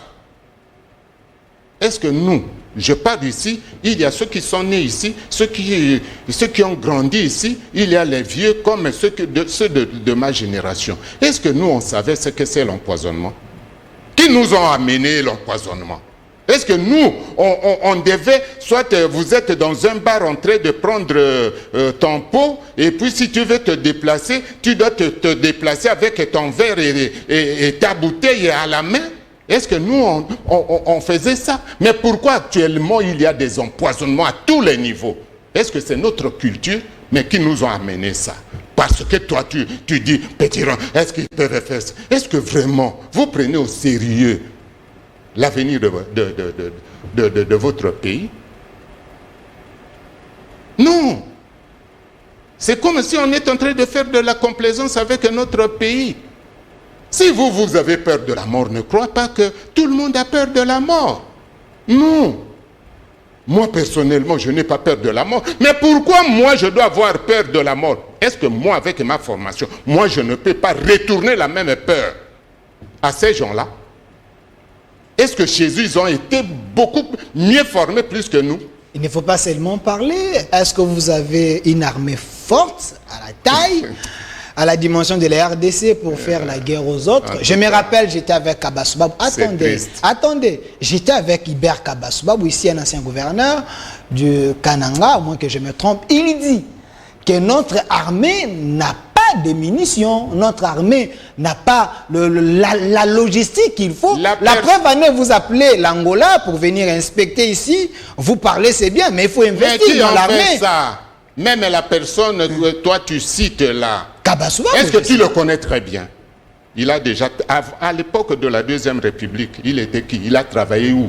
est-ce que nous, je parle ici, il y a ceux qui sont nés ici, ceux qui ont grandi ici, il y a les vieux comme ceux de ma génération. Est-ce que nous, on savait ce que c'est l'empoisonnement? Qui nous ont amené l'empoisonnement? Est-ce que nous, on devait, soit vous êtes dans un bar en train de prendre ton pot, et puis si tu veux te déplacer, tu dois te déplacer avec ton verre et ta bouteille à la main? Est-ce que nous, on faisait ça? Mais pourquoi actuellement il y a des empoisonnements à tous les niveaux? Est-ce que c'est notre culture, mais qui nous ont amené ça? Parce que toi, tu dis, petit rang, est-ce qu'ils peuvent faire ça? Est-ce que vraiment, vous prenez au sérieux l'avenir de votre pays? Non. C'est comme si on est en train de faire de la complaisance avec notre pays. Si vous avez peur de la mort, ne croyez pas que tout le monde a peur de la mort. Non. Moi, personnellement, je n'ai pas peur de la mort. Mais pourquoi moi, je dois avoir peur de la mort? Est-ce que moi, avec ma formation, moi, je ne peux pas retourner la même peur à ces gens-là? Est-ce que chez eux, ils ont été beaucoup mieux formés plus que nous? Il ne faut pas seulement parler. Est-ce que vous avez une armée forte, à la taille, à la dimension de la RDC pour faire la guerre aux autres? Je me rappelle, j'étais avec Kabasubabou. Attendez. J'étais avec Iber Kabasubabou, ici un ancien gouverneur du Kananga, à moins que je me trompe. Il dit que notre armée n'a pas de munitions, notre armée n'a pas la logistique qu'il faut. La preuve en est, vous appelez l'Angola pour venir inspecter ici, vous parlez, c'est bien, mais il faut investir dans l'armée. Même la personne que toi tu cites là, Kabasubabou, est-ce que tu le connais très bien? Il a déjà, à l'époque de la Deuxième République, il était qui? Il a travaillé où?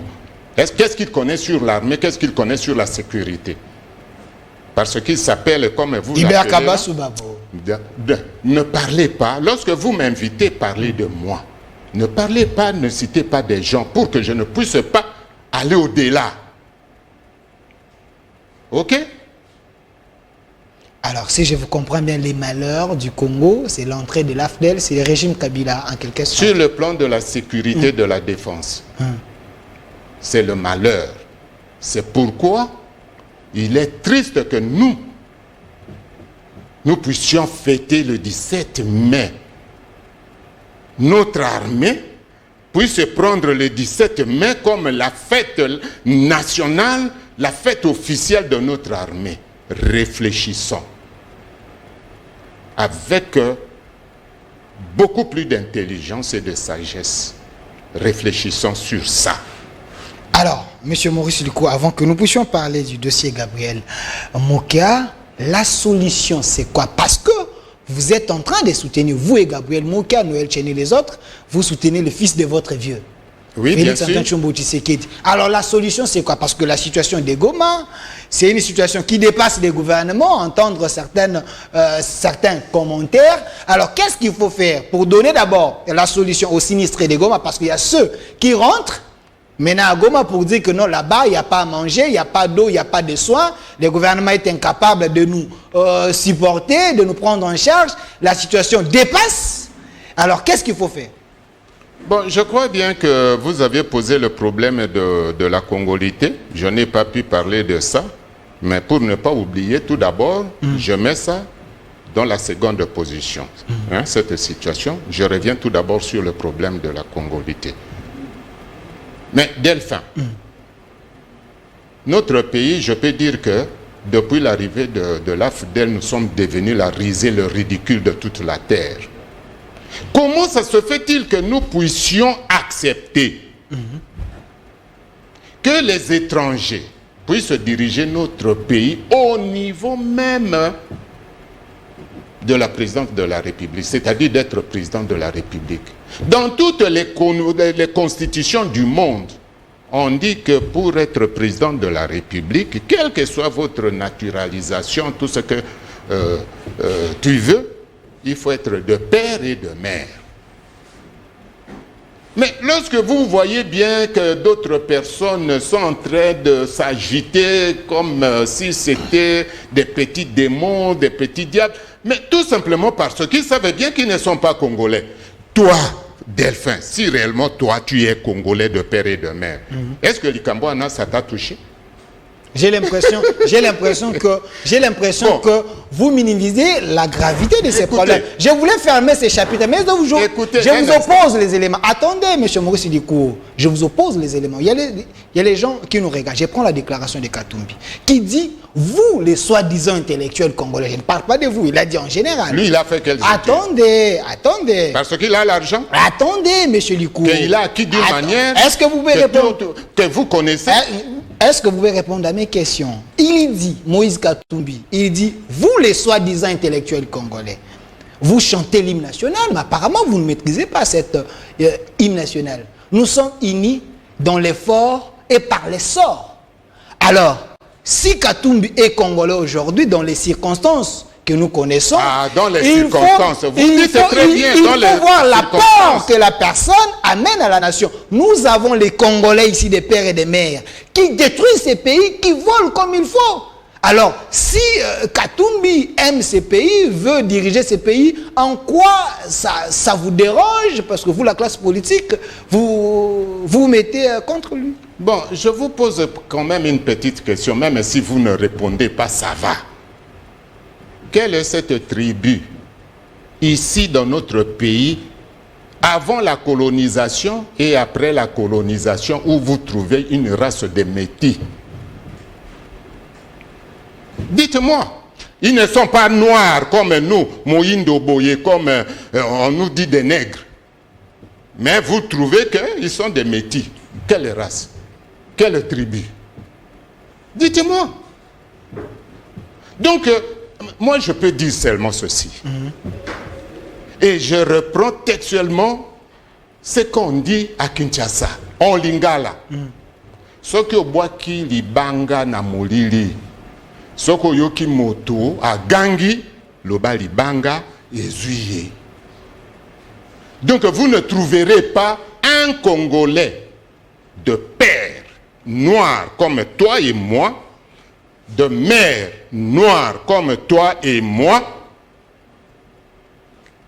Qu'est-ce qu'il connaît sur l'armée? Qu'est-ce qu'il connaît sur la sécurité? Parce qu'il s'appelle, comme vous Iber Kabasubabou. Ne parlez pas, lorsque vous m'invitez, parlez de moi. Ne parlez pas, ne citez pas des gens pour que je ne puisse pas aller au-delà. Ok? Alors, si je vous comprends bien, les malheurs du Congo, c'est l'entrée de l'AFDEL, c'est le régime Kabila, en quelque sorte. Sur le plan de la sécurité, de la défense, c'est le malheur. C'est pourquoi il est triste que nous puissions fêter le 17 mai. Notre armée puisse prendre le 17 mai comme la fête nationale, la fête officielle de notre armée. Réfléchissons avec beaucoup plus d'intelligence et de sagesse. Réfléchissons sur ça. Alors, M. Maurice Luko, avant que nous puissions parler du dossier Gabriel Mokia, la solution c'est quoi? Parce que vous êtes en train de soutenir, vous et Gabriel Mokia, Noël Tchéné et les autres, vous soutenez le fils de votre vieux. Oui, bien sûr. Alors la solution c'est quoi? Parce que la situation des Goma, c'est une situation qui dépasse les gouvernements, entendre certains commentaires. Alors qu'est-ce qu'il faut faire pour donner d'abord la solution aux sinistrés des Goma? Parce qu'il y a ceux qui rentrent maintenant à Goma pour dire que non, là-bas, il n'y a pas à manger, il n'y a pas d'eau, il n'y a pas de soins. Le gouvernement est incapable de nous supporter, de nous prendre en charge. La situation dépasse. Alors qu'est-ce qu'il faut faire? Bon, je crois bien que vous avez posé le problème de la congolité. Je n'ai pas pu parler de ça. Mais pour ne pas oublier, tout d'abord, je mets ça dans la seconde position. Cette situation, je reviens tout d'abord sur le problème de la congolité. Mais Delphin, notre pays, je peux dire que depuis l'arrivée de l'AFDEL, nous sommes devenus la risée, le ridicule de toute la terre. Comment ça se fait-il que nous puissions accepter que les étrangers puissent diriger notre pays au niveau même de la présidence de la République, c'est-à-dire d'être président de la République? Dans toutes les constitutions du monde, on dit que pour être président de la République, quelle que soit votre naturalisation, tout ce que tu veux, il faut être de père et de mère. Mais lorsque vous voyez bien que d'autres personnes sont en train de s'agiter comme si c'était des petits démons, des petits diables, mais tout simplement parce qu'ils savaient bien qu'ils ne sont pas congolais. Toi, Delphin, si réellement toi tu es congolais de père et de mère, est-ce que Likambouana ça t'a touché? J'ai l'impression que vous minimisez la gravité de ces problèmes. Je voulais fermer ces chapitres, mais je vous oppose les éléments. Attendez, M. Maurice Dikourou, je vous oppose les éléments. Il y a les gens qui nous regardent. Je prends la déclaration de Katumbi, qui dit, vous, les soi-disant intellectuels congolais, je ne parle pas de vous, il a dit en général. Lui, il a fait quelles études? Attendez. Parce qu'il a l'argent. Attendez, M. Dikourou. Qu'il a acquis d'une manière est-ce que vous pouvez répondre que vous connaissez? Est-ce que vous pouvez répondre à mes questions? Il dit, Moïse Katumbi, il dit, vous les soi-disant intellectuels congolais, vous chantez l'hymne national, mais apparemment vous ne maîtrisez pas cet hymne national. Nous sommes unis dans l'effort et par l'essor. Alors, si Katumbi est congolais aujourd'hui, dans les circonstances que nous connaissons, dans les circonstances, vous dites très bien, il faut voir l'apport que la personne amène à la nation. Nous avons les Congolais ici, des pères et des mères, qui détruisent ces pays, qui volent comme il faut. Alors, si Katumbi aime ces pays, veut diriger ces pays, en quoi ça vous dérange? Parce que vous, la classe politique, vous mettez contre lui. Bon, je vous pose quand même une petite question, même si vous ne répondez pas, ça va. Quelle est cette tribu ici dans notre pays, avant la colonisation et après la colonisation, où vous trouvez une race de Métis? Dites-moi, ils ne sont pas noirs comme nous, Moïndo Boye, comme on nous dit des nègres. Mais vous trouvez qu'ils sont des Métis. Quelle race? Quelle tribu? Dites-moi. Donc, moi, je peux dire seulement ceci. Et je reprends textuellement ce qu'on dit à Kinshasa, en Lingala. Ce que boaki libanga na molili, ce que yoki moto a gangi, loba libanga ezuye. Donc, vous ne trouverez pas un Congolais de père noir comme toi et moi, de mère noire comme toi et moi,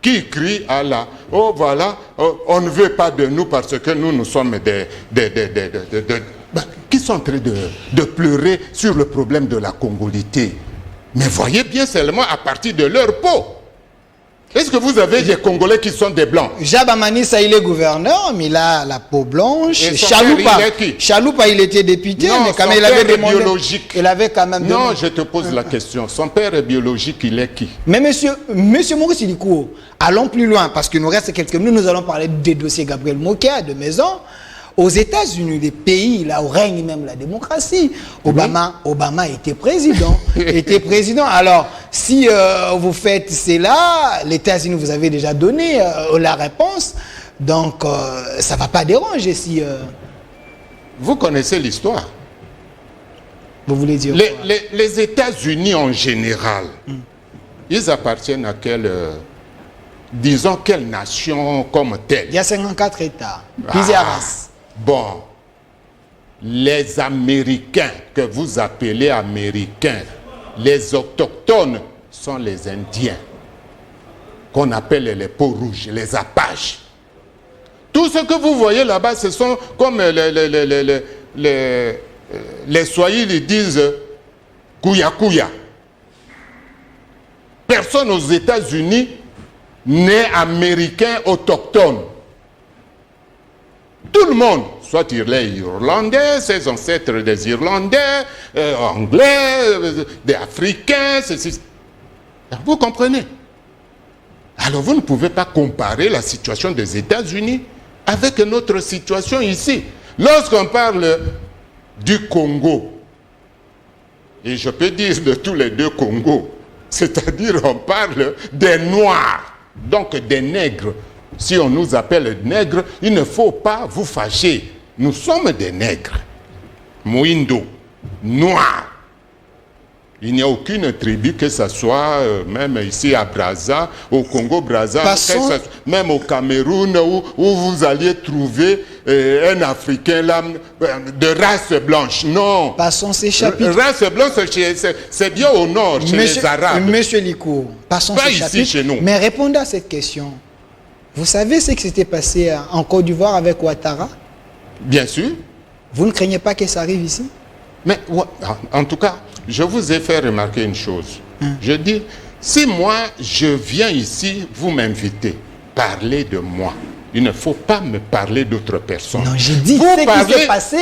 qui crie à la oh voilà, oh, on ne veut pas de nous parce que nous sommes qui sont en train de pleurer sur le problème de la congolité. Mais voyez bien seulement à partir de leur peau. Est-ce que vous avez des Congolais qui sont des blancs? Jabamanissa, il est gouverneur, mais il a la peau blanche. Chaloupa, il était député, non, mais quand même, il avait demandé. Biologique. Il avait quand même non, demandé. Je te pose la question. Son père est biologique, il est qui? Mais monsieur Maurice Dikourou, allons plus loin, parce qu'il nous reste quelques minutes, nous allons parler des dossiers Gabriel Mokia de Maison. Aux États-Unis, les pays là où règne même la démocratie, Obama était président. Alors, si vous faites cela, les États-Unis vous avez déjà donné la réponse. Donc, ça ne va pas déranger si... Vous connaissez l'histoire. Vous voulez dire les États-Unis en général, ils appartiennent à disons, quelle nation comme telle? Il y a 54 États, plusieurs races. Bon, les Américains, que vous appelez Américains, les autochtones sont les Indiens, qu'on appelle les peaux rouges, les Apaches. Tout ce que vous voyez là-bas, ce sont comme les Swahili disent Kuya Kuya. Personne aux États-Unis n'est américain autochtone. Tout le monde, soit il est irlandais, ses ancêtres des Irlandais, anglais, des Africains, vous comprenez? Alors vous ne pouvez pas comparer la situation des États-Unis avec notre situation ici. Lorsqu'on parle du Congo, et je peux dire de tous les deux Congos, c'est-à-dire on parle des Noirs, donc des nègres. Si on nous appelle nègres, il ne faut pas vous fâcher. Nous sommes des nègres. Mouindo, noirs. Il n'y a aucune tribu, que ce soit même ici à Brazza, au Congo-Brazza, même au Cameroun, où vous alliez trouver un Africain là, de race blanche. Non. Passons ces chapitres. Race blanche, c'est bien au nord, chez les Arabes. Monsieur Lico, passons ces chapitres. Ici, chez nous. Mais répondez à cette question. Vous savez ce qui s'était passé en Côte d'Ivoire avec Ouattara? Bien sûr. Vous ne craignez pas que ça arrive ici? Mais en tout cas, je vous ai fait remarquer une chose. Je dis, si moi je viens ici, vous m'invitez, parlez de moi. Il ne faut pas me parler d'autres personnes. Non, j'ai dit ce qui s'est passé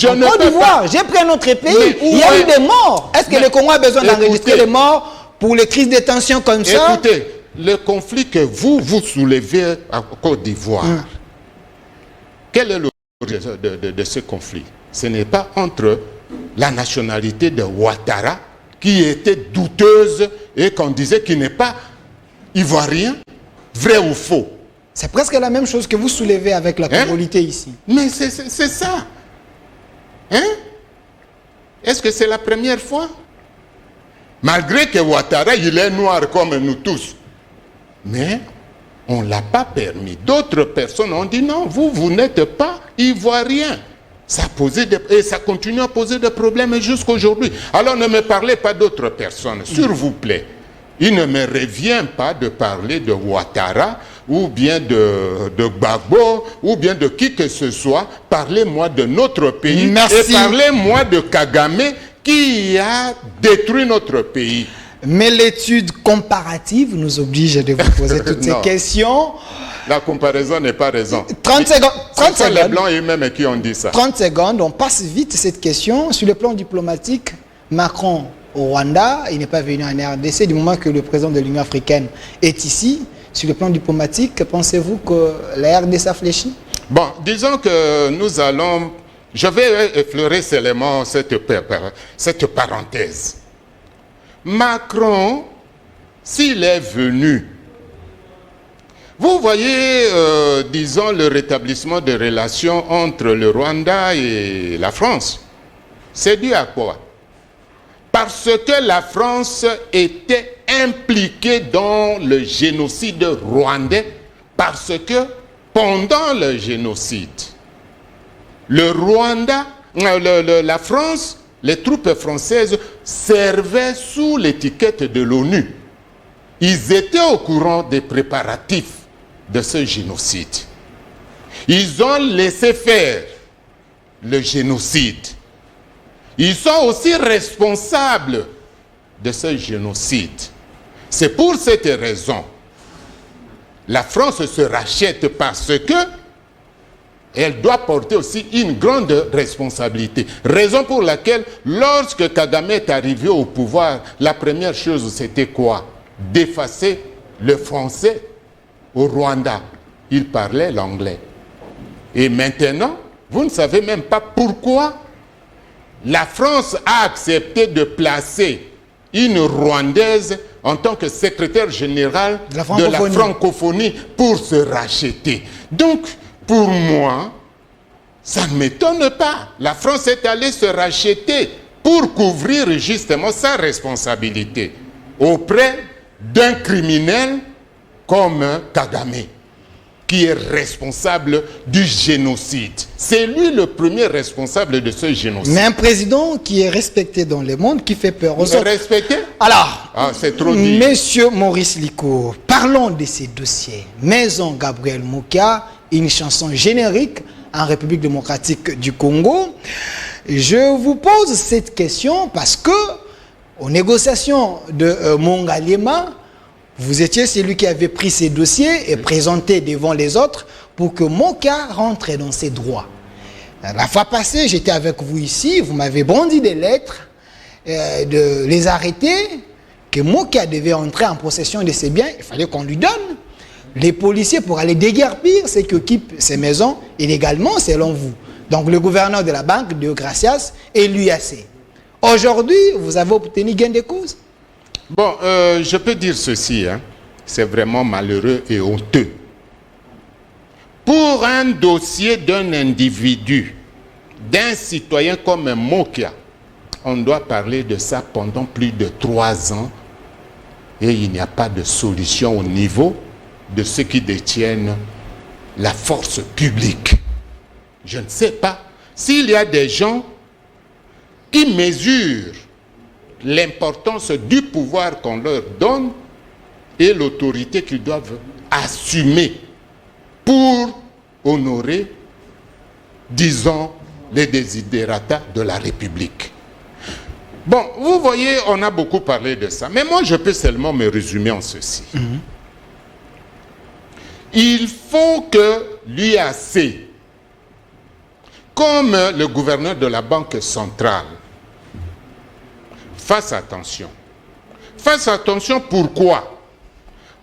en Côte d'Ivoire. J'ai pris un autre pays, il y a eu des morts. Est-ce que le Congo a besoin d'enregistrer les morts pour les crises de tension comme ça? Écoutez, le conflit que vous soulevez en Côte d'Ivoire, quel est l'origine de ce conflit? Ce n'est pas entre la nationalité de Ouattara, qui était douteuse et qu'on disait qu'il n'est pas ivoirien, vrai ou faux. C'est presque la même chose que vous soulevez avec la congolité ici. Mais c'est ça. Hein? Est-ce que c'est la première fois? Malgré que Ouattara, il est noir comme nous tous. Mais on ne l'a pas permis. D'autres personnes ont dit non, vous n'êtes pas ivoirien. Ça et ça continue à poser des problèmes jusqu'à aujourd'hui. Alors ne me parlez pas d'autres personnes, s'il vous plaît. Il ne me revient pas de parler de Ouattara, ou bien de Gbagbo, ou bien de qui que ce soit. Parlez-moi de notre pays. Merci. Et parlez-moi de Kagame qui a détruit notre pays. Mais l'étude comparative nous oblige de vous poser toutes ces questions. La comparaison n'est pas raison. 30 secondes. 30 secondes. Les Blancs eux-mêmes qui ont dit ça. 30 secondes, on passe vite cette question. Sur le plan diplomatique, Macron au Rwanda, il n'est pas venu en RDC du moment que le président de l'Union africaine est ici. Sur le plan diplomatique, pensez-vous que la RDC a fléchi? Bon, disons que nous allons... Je vais effleurer seulement cette parenthèse. Macron, s'il est venu... Vous voyez, disons, le rétablissement des relations entre le Rwanda et la France. C'est dû à quoi? Parce que la France était impliquée dans le génocide rwandais, parce que pendant le génocide, le Rwanda, la France, les troupes françaises servaient sous l'étiquette de l'ONU. Ils étaient au courant des préparatifs de ce génocide. Ils ont laissé faire le génocide. Ils sont aussi responsables de ce génocide. C'est pour cette raison la France se rachète, parce que elle doit porter aussi une grande responsabilité. Raison pour laquelle, lorsque Kagame est arrivé au pouvoir, la première chose c'était quoi? D'effacer le français au Rwanda. Il parlait l'anglais. Et maintenant, vous ne savez même pas pourquoi la France a accepté de placer une Rwandaise en tant que secrétaire général de la francophonie pour se racheter. Donc, pour moi, ça ne m'étonne pas. La France est allée se racheter pour couvrir justement sa responsabilité auprès d'un criminel comme Kagame, qui est responsable du génocide. C'est lui le premier responsable de ce génocide. Mais un président qui est respecté dans le monde, qui fait peur aux autres. Respecté? Alors, c'est trop dit. Monsieur Maurice Licourt, parlons de ces dossiers. Maison Gabriel Moukia, une chanson générique en République démocratique du Congo. Je vous pose cette question parce que, aux négociations de Mongaliema, vous étiez celui qui avait pris ces dossiers et présenté devant les autres pour que Moukia rentre dans ses droits. La fois passée, j'étais avec vous ici, vous m'avez brandi des lettres de les arrêter, que Moukia devait entrer en possession de ses biens, il fallait qu'on lui donne. Les policiers pour aller déguerpir ceux qui occupent ces maisons illégalement, selon vous. Donc le gouverneur de la banque, de Gracias, et l'UAC. Aujourd'hui, vous avez obtenu gain de cause? Bon, je peux dire ceci, hein. C'est vraiment malheureux et honteux. Pour un dossier d'un individu, d'un citoyen comme Moukia, on doit parler de ça pendant plus de 3 ans et il n'y a pas de solution au niveau de ceux qui détiennent la force publique. Je ne sais pas s'il y a des gens qui mesurent l'importance du pouvoir qu'on leur donne et l'autorité qu'ils doivent assumer pour honorer, disons, les desiderata de la République. Bon, vous voyez, on a beaucoup parlé de ça, mais moi je peux seulement me résumer en ceci. Il faut que l'UAC, comme le gouverneur de la Banque centrale, fasse attention. Fasse attention pourquoi?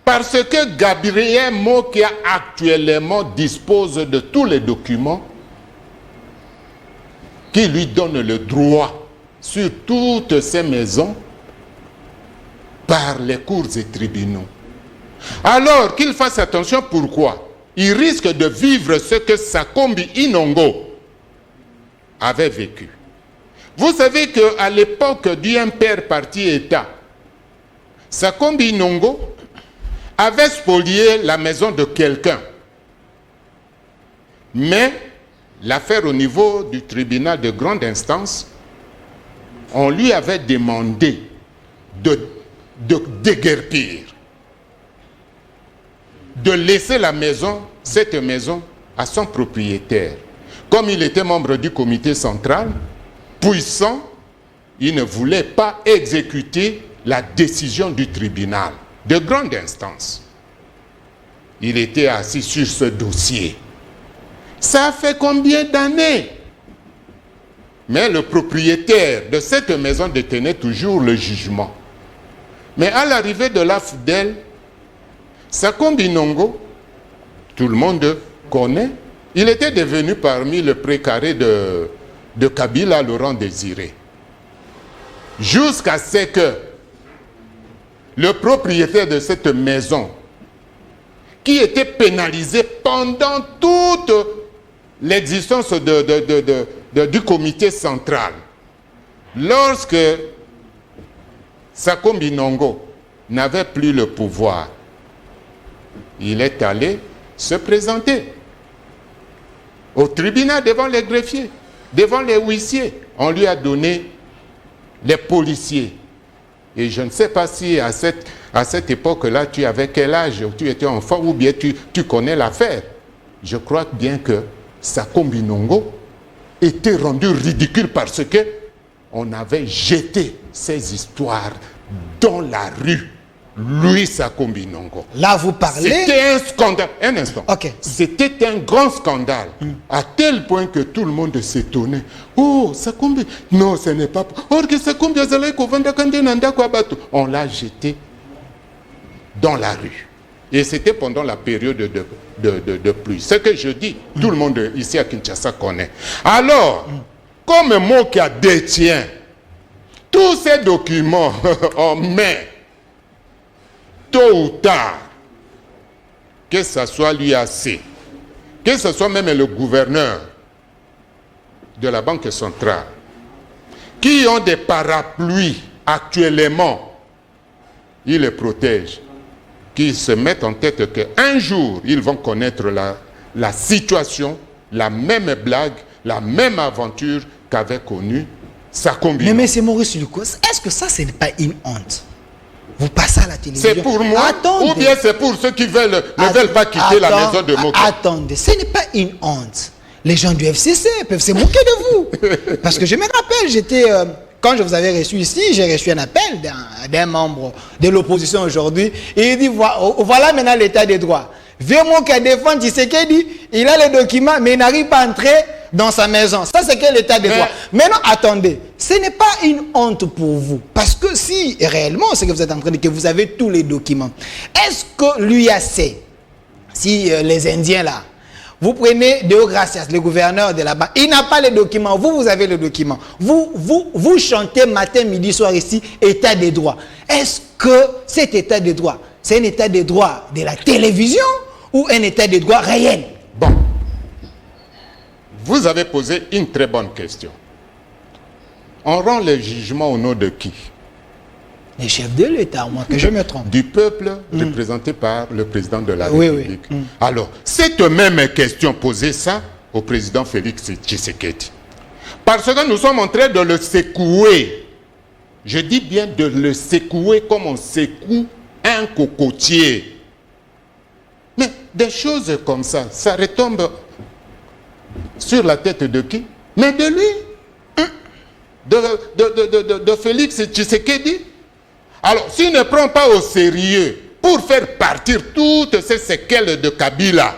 Parce que Gabriel Moukia actuellement dispose de tous les documents qui lui donnent le droit sur toutes ces maisons par les cours et tribunaux. Alors qu'il fasse attention pourquoi? Il risque de vivre ce que Sakombi Inongo avait vécu. Vous savez qu'à l'époque du Père Parti État, Sakombi Inongo avait spolié la maison de quelqu'un. Mais l'affaire au niveau du tribunal de grande instance, on lui avait demandé de déguerpir, de laisser la maison, cette maison, à son propriétaire. Comme il était membre du comité central, puissant, il ne voulait pas exécuter la décision du tribunal de grande instance. Il était assis sur ce dossier. Ça fait combien d'années? Mais le propriétaire de cette maison détenait toujours le jugement. Mais à l'arrivée de l'AFDEL, Sakombi Inongo, tout le monde connaît, il était devenu parmi les précarés de Kabila, Laurent Désiré. Jusqu'à ce que le propriétaire de cette maison, qui était pénalisé pendant toute l'existence du comité central, lorsque Sakombi Inongo n'avait plus le pouvoir, il est allé se présenter au tribunal devant les greffiers, devant les huissiers. On lui a donné les policiers. Et je ne sais pas si à cette époque-là, tu avais quel âge, tu étais enfant ou bien tu connais l'affaire. Je crois bien que Sakombi Inongo était rendu ridicule parce que on avait jeté ces histoires dans la rue. Lui, Sakombi Inongo. Là, vous parlez... C'était un scandale. Un instant. Okay. C'était un grand scandale. À tel point que tout le monde s'étonnait. Oh, Sakombi... Non, ce n'est pas... Or que Sakombi... On l'a jeté dans la rue. Et c'était pendant la période de pluie. Ce que je dis, tout le monde ici à Kinshasa connaît. Alors, comme Moukia détient tous ces documents en main, tôt ou tard, que ce soit l'UAC, que ce soit même le gouverneur de la Banque centrale, qui ont des parapluies actuellement, ils les protègent, qui se mettent en tête qu'un jour, ils vont connaître la situation, la même blague, la même aventure qu'avait connue Sakombi. Mais c'est Maurice Lucas, est-ce que ça, ce n'est pas une honte? Vous passez à la télévision. C'est pour moi, attendez, ou bien c'est pour ceux qui ne veulent pas quitter la maison de Moka. Attendez, ce n'est pas une honte. Les gens du FCC peuvent se moquer de vous. Parce que je me rappelle, quand je vous avais reçu ici, j'ai reçu un appel d'un membre de l'opposition aujourd'hui. Et il dit, voilà maintenant l'état des droits. Vraiment qui a défendu Tshisekedi, il a les documents, mais il n'arrive pas à entrer dans sa maison. Ça, c'est quel état des droits? Maintenant, attendez, ce n'est pas une honte pour vous. Parce que si réellement, c'est que vous êtes en train de dire que vous avez tous les documents, est-ce que l'UAC, si les Indiens là, vous prenez Deo Gracias, le gouverneur de là-bas, il n'a pas les documents, vous avez les documents. Vous chantez matin, midi, soir ici, état des droits. Est-ce que cet état des droits, c'est un état des droits de la télévision ou un état des droits réel? Bon. Vous avez posé une très bonne question. On rend le jugement au nom de qui? Les chefs de l'État, moi, que je me trompe. Du peuple représenté par le président de la République. Oui. Alors, cette même question, posée ça au président Félix Tshisekedi. Parce que nous sommes en train de le secouer. Je dis bien de le secouer comme on secoue un cocotier. Mais des choses comme ça, ça retombe sur la tête de qui? Mais de lui. De Félix Tshisekedi. Alors, s'il ne prend pas au sérieux pour faire partir toutes ces séquelles de Kabila,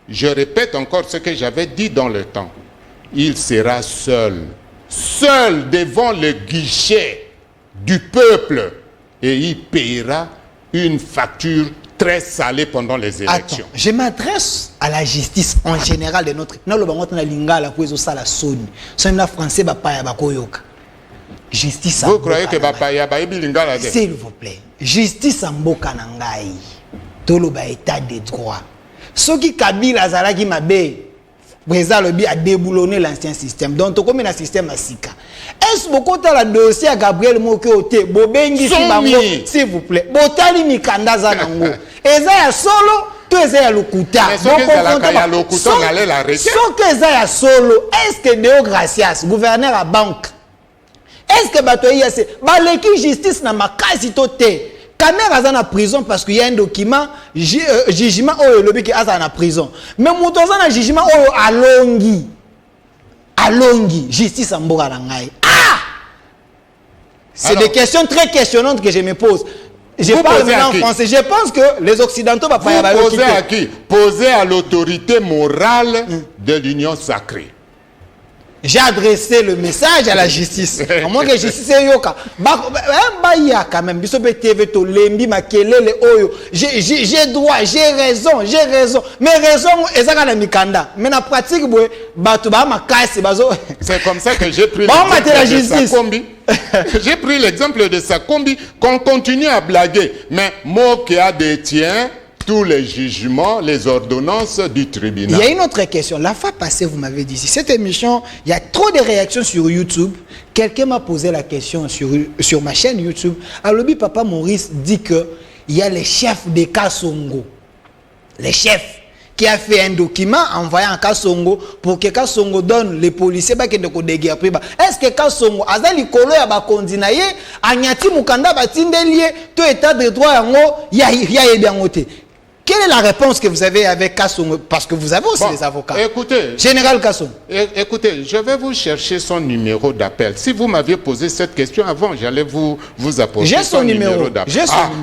je répète encore ce que j'avais dit dans le temps, il sera seul devant le guichet du peuple et il paiera une facture très salée pendant les élections. Attends, je m'adresse à la justice en général de notre... Justice. Vous croyez que Bapaya Baïbi Lingala? S'il vous plaît, justice en Mboka Nangai, toloba état de droit. Ce qui Kabila Zalaki Mabe, président Lobi a déboulonné l'ancien système. Donc, comme un système à Sika. Est-ce que vous avez le dossier à Gabriel Mokote, Bobengi Sibango, s'il vous plaît, Botali Mikanda Zanango, Ezaya Solo, tout Ezaya Lokuta. Mais ce que Zalaka Lokuta, on allait l'arrêter. Ce que Ezaya Solo, est-ce que Deo Gracias, gouverneur à banque, est-ce que Batoyi a l'équipe justice n'a pas quasi toté? Caméra est en prison parce qu'il y a un document, jugement au lobby qui est en prison. Mais Moutoza a un jugement à Longi, justice en Bogarangaï. Ah! C'est des questions très questionnantes que je me pose. Je parle maintenant en français. Je pense que les Occidentaux vont pas vous posez à qui? Posez à l'autorité morale de l'Union sacrée. J'ai adressé le message à la justice. À moins que la justice est yoka. Quand même. J'ai droit, j'ai raison. Mais raison, mais la pratique, c'est comme ça que j'ai pris l'exemple de Sakombi. J'ai pris l'exemple de Sakombi qu'on continue à blaguer. Mais moi qui a des tiens, tous les jugements, les ordonnances du tribunal. Il y a une autre question. La fois passée, vous m'avez dit, cette émission, il y a trop de réactions sur YouTube. Quelqu'un m'a posé la question sur ma chaîne YouTube. Alors, Papa Maurice dit qu'il y a les chefs de Kasongo. Les chefs qui a fait un document envoyé en Kasongo pour que Kasongo donne les policiers qui sont de guerre. Est-ce que Kasongo a dit que Kondinaye, Agnati Mukanda Batindelie, tout état de droit, il y a bien ôté. Quelle est la réponse que vous avez avec Kasongo? Parce que vous avez aussi des avocats. Écoutez, Général Kasongo. Écoutez, je vais vous chercher son numéro d'appel. Si vous m'aviez posé cette question avant, j'allais vous apporter J'ai son numéro d'appel.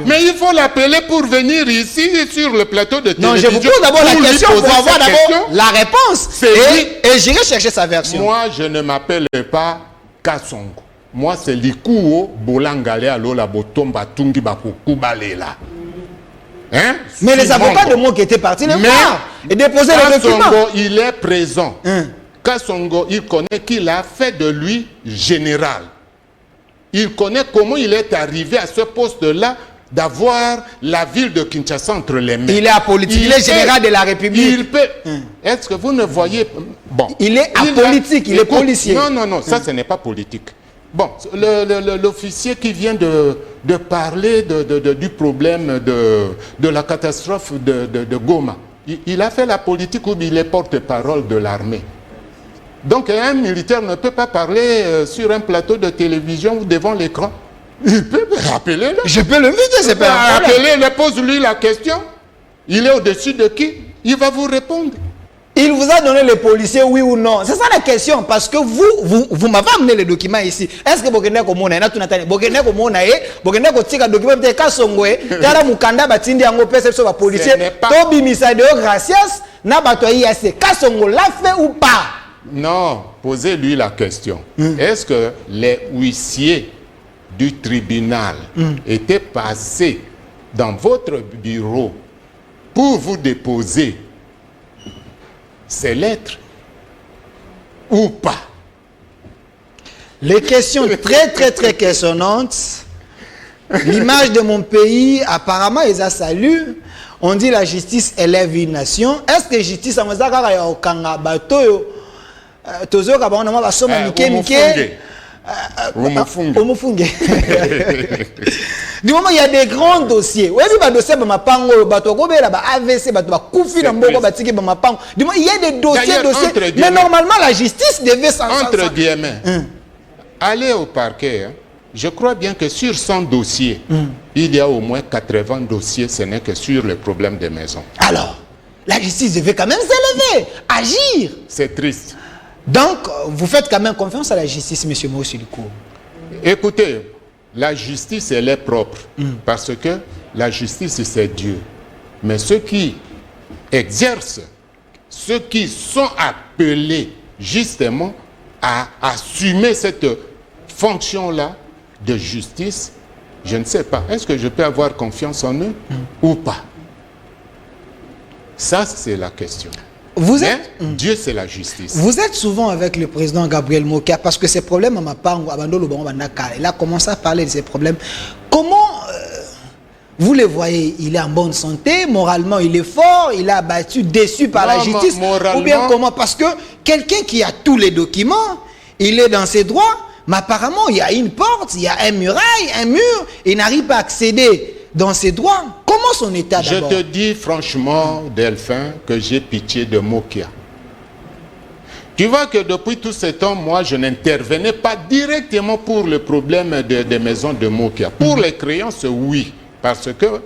Mais il faut l'appeler pour venir ici sur le plateau de télévision. Non, je vous pose d'abord la question pour avoir d'abord la réponse. Et j'irai chercher sa version. Moi, je ne m'appelle pas Kasongo. Moi, c'est Likuo Bolangale Alola Botomba Tungi Bakukubalela. Hein? Mais les avocats de moi qui étaient partis le voir et déposer le document. Kasongo, il est présent. Kasongo, il connaît qu'il a fait de lui général. Il connaît comment il est arrivé à ce poste-là d'avoir la ville de Kinshasa entre les mains. Il est apolitique, il est général de la République. Il peut. Est-ce que vous ne voyez... Bon. Il est apolitique, il est policier. Non, ça ce n'est pas politique. Bon, l'officier qui vient de parler du problème de la catastrophe de Goma, il a fait la politique où il est porte-parole de l'armée. Donc un militaire ne peut pas parler sur un plateau de télévision ou devant l'écran. Il peut rappeler. Je peux le inviter, c'est pas un problème. Rappelez-le, pose-lui la question. Il est au-dessus de qui? Il va vous répondre. Il vous a donné les policiers, oui ou non? C'est ça la question, parce que vous m'avez amené les documents ici. Est-ce que vous avez Non, posez-lui la question. Est-ce que les huissiers du tribunal étaient passés dans votre bureau pour vous déposer ces lettres ou pas? Les questions très questionnantes. L'image de mon pays, apparemment, ils ont salué. On dit la justice élève une nation. Est-ce que la justice, on du moment il y a des grands dossiers. Oui, il y a des dossiers. Mais normalement, la justice devait s'en sortir. Entre guillemets, allez au parquet. Je crois bien que sur 100 dossiers, il y a au moins 80 dossiers, ce n'est que sur le problème des maisons. Alors, la justice devait quand même s'élever, agir. C'est triste. Donc, vous faites quand même confiance à la justice, M. Moussilikou? Écoutez, la justice, elle est propre. Parce que la justice, c'est Dieu. Mais ceux qui exercent, ceux qui sont appelés justement à assumer cette fonction-là de justice, je ne sais pas. Est-ce que je peux avoir confiance en eux ou pas? Ça, c'est la question. Dieu, c'est la justice. Vous êtes souvent avec le président Gabriel Mokia parce que ces problèmes, il a commencé à parler de ces problèmes. Comment vous le voyez? Il est en bonne santé, moralement il est fort, il a battu, déçu par la justice. Ou bien comment? Parce que quelqu'un qui a tous les documents, il est dans ses droits, mais apparemment il y a une porte, il y a un mur, il n'arrive pas à accéder dans ses droits. Comment son état d'abord? Je te dis franchement, Delphin, que j'ai pitié de Mokia. Tu vois que depuis tout ce temps, moi, je n'intervenais pas directement pour le problème des maisons de Mokia. Pour les créances, oui, parce que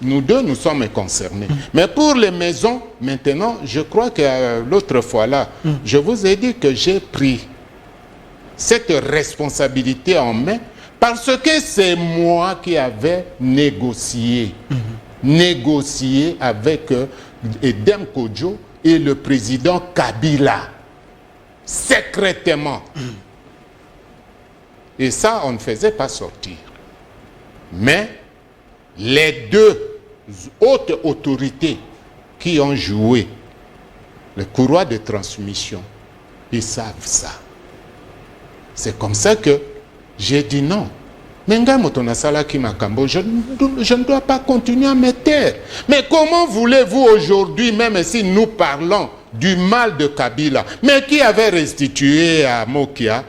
nous deux, nous sommes concernés. Mais pour les maisons, maintenant, je crois que l'autre fois là, je vous ai dit que j'ai pris cette responsabilité en main. Parce que c'est moi qui avais négocié avec Edem Kodjo et le président Kabila, secrètement. Et ça, on ne faisait pas sortir. Mais les deux hautes autorités qui ont joué le courroie de transmission, ils savent ça. C'est comme ça que j'ai dit non. Je ne dois pas continuer à me taire. Mais comment voulez-vous aujourd'hui, même si nous parlons du mal de Kabila, mais qui avait restitué à Mokia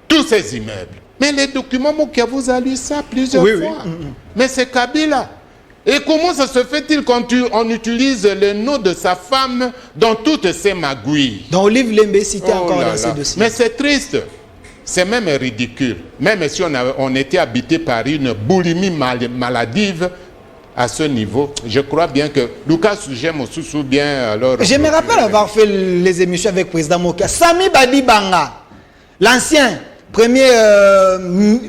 tous ces immeubles? Mais les documents Mokia, vous avez lu ça plusieurs fois. Mais c'est Kabila. Et comment ça se fait-il quand on utilise le nom de sa femme dans toutes ces magouilles? Dans le livre Lembe cité encore dans ce dossier. Mais c'est triste. C'est même ridicule. Même si on était habité par une boulimie maladive à ce niveau, je crois bien que Lucas j'aime aussi bien alors. Je me rappelle avoir fait les émissions avec le président Mokia. Sami Badibanga, l'ancien premier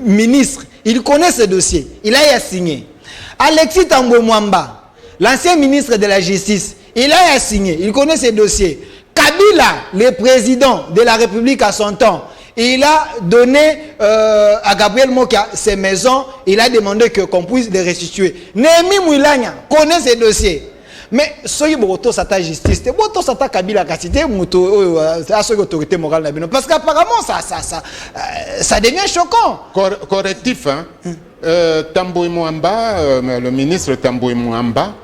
ministre, il connaît ce dossier. Il a signé. Alexis Tambo Mwamba, l'ancien ministre de la Justice, il a signé. Il connaît ce dossier. Kabila, le président de la République à son temps, il a donné à Gabriel Mokia ses maisons. Il a demandé qu'on puisse les restituer. Némi Mouilania connaît ces dossiers. Mais soyez boto sata justice, boto sata Kabila Katité, à ce autorité morale. Parce qu'apparemment, ça devient choquant. Correctif, hein? Tamboué Mwamba, le ministre Tamboué Mwamba,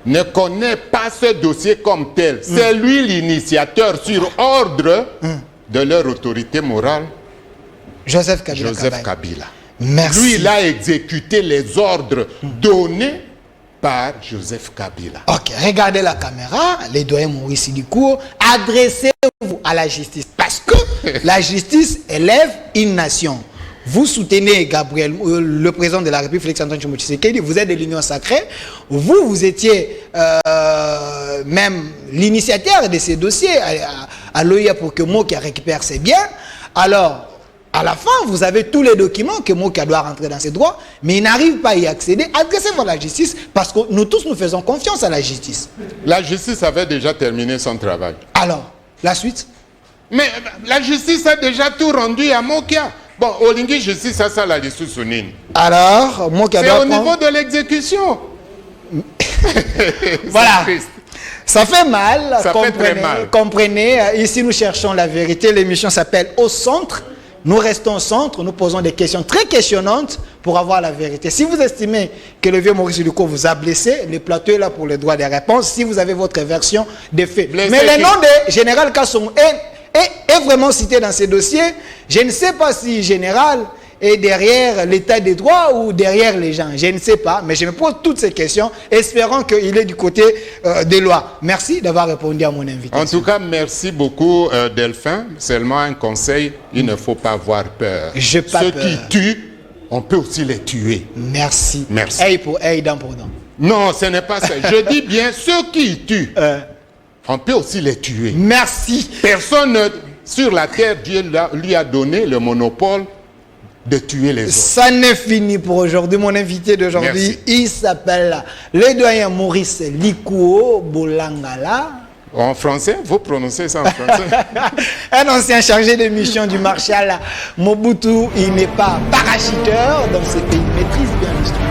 ne connaît pas ce dossier comme tel. C'est lui l'initiateur sur ordre de leur autorité morale, Joseph Kabila. Merci. Lui, il a exécuté les ordres donnés par Joseph Kabila. Ok, regardez la caméra, les doyens Maurice Lidikour, adressez-vous à la justice. Parce que la justice élève une nation. Vous soutenez Gabriel, le président de la République, Félix-Antoine Tshisekedi, vous êtes de l'Union sacrée. Vous étiez même l'initiateur de ces dossiers à l'OIA pour que Mokia récupère ses biens. Alors, à la fin, vous avez tous les documents que Mokia doit rentrer dans ses droits, mais il n'arrive pas à y accéder. Adressez-vous à la justice parce que nous tous, nous faisons confiance à la justice. La justice avait déjà terminé son travail. Alors, la suite? Mais la justice a déjà tout rendu à Mokia. Bon, Olingi justice, ça la justice sonine. Alors, Mokia doit prendre... C'est au niveau de l'exécution. Voilà. Ça fait mal. Ça fait très mal. Comprenez, ici nous cherchons la vérité. L'émission s'appelle Au Centre. Nous restons au centre, nous posons des questions très questionnantes pour avoir la vérité. Si vous estimez que le vieux Maurice Lidikour vous a blessé, le plateau est là pour le droit des réponses. Si vous avez votre version des faits. Mais le nom de Général Kasson est vraiment cité dans ces dossiers. Je ne sais pas si Général est derrière l'état des droits ou derrière les gens. Je ne sais pas, mais je me pose toutes ces questions, espérant qu'il est du côté des lois. Merci d'avoir répondu à mon invitation. En tout cas, merci beaucoup, Delphin. Seulement un conseil, il ne faut pas avoir peur. Ceux qui tuent, on peut aussi les tuer. Merci. Merci. Œil pour œil, dent pour dent. Non, ce n'est pas ça. Je dis bien, ceux qui tuent, on peut aussi les tuer. Merci. Personne sur la terre, Dieu lui a donné le monopole de tuer les autres. Ça n'est fini pour aujourd'hui. Mon invité d'aujourd'hui, il s'appelle le doyen Maurice Lidikour Bolangala. En français, vous prononcez ça en français. Un ancien chargé de mission du Marshal Mobutu. Il n'est pas parachuteur dans ce pays. Il maîtrise bien l'histoire.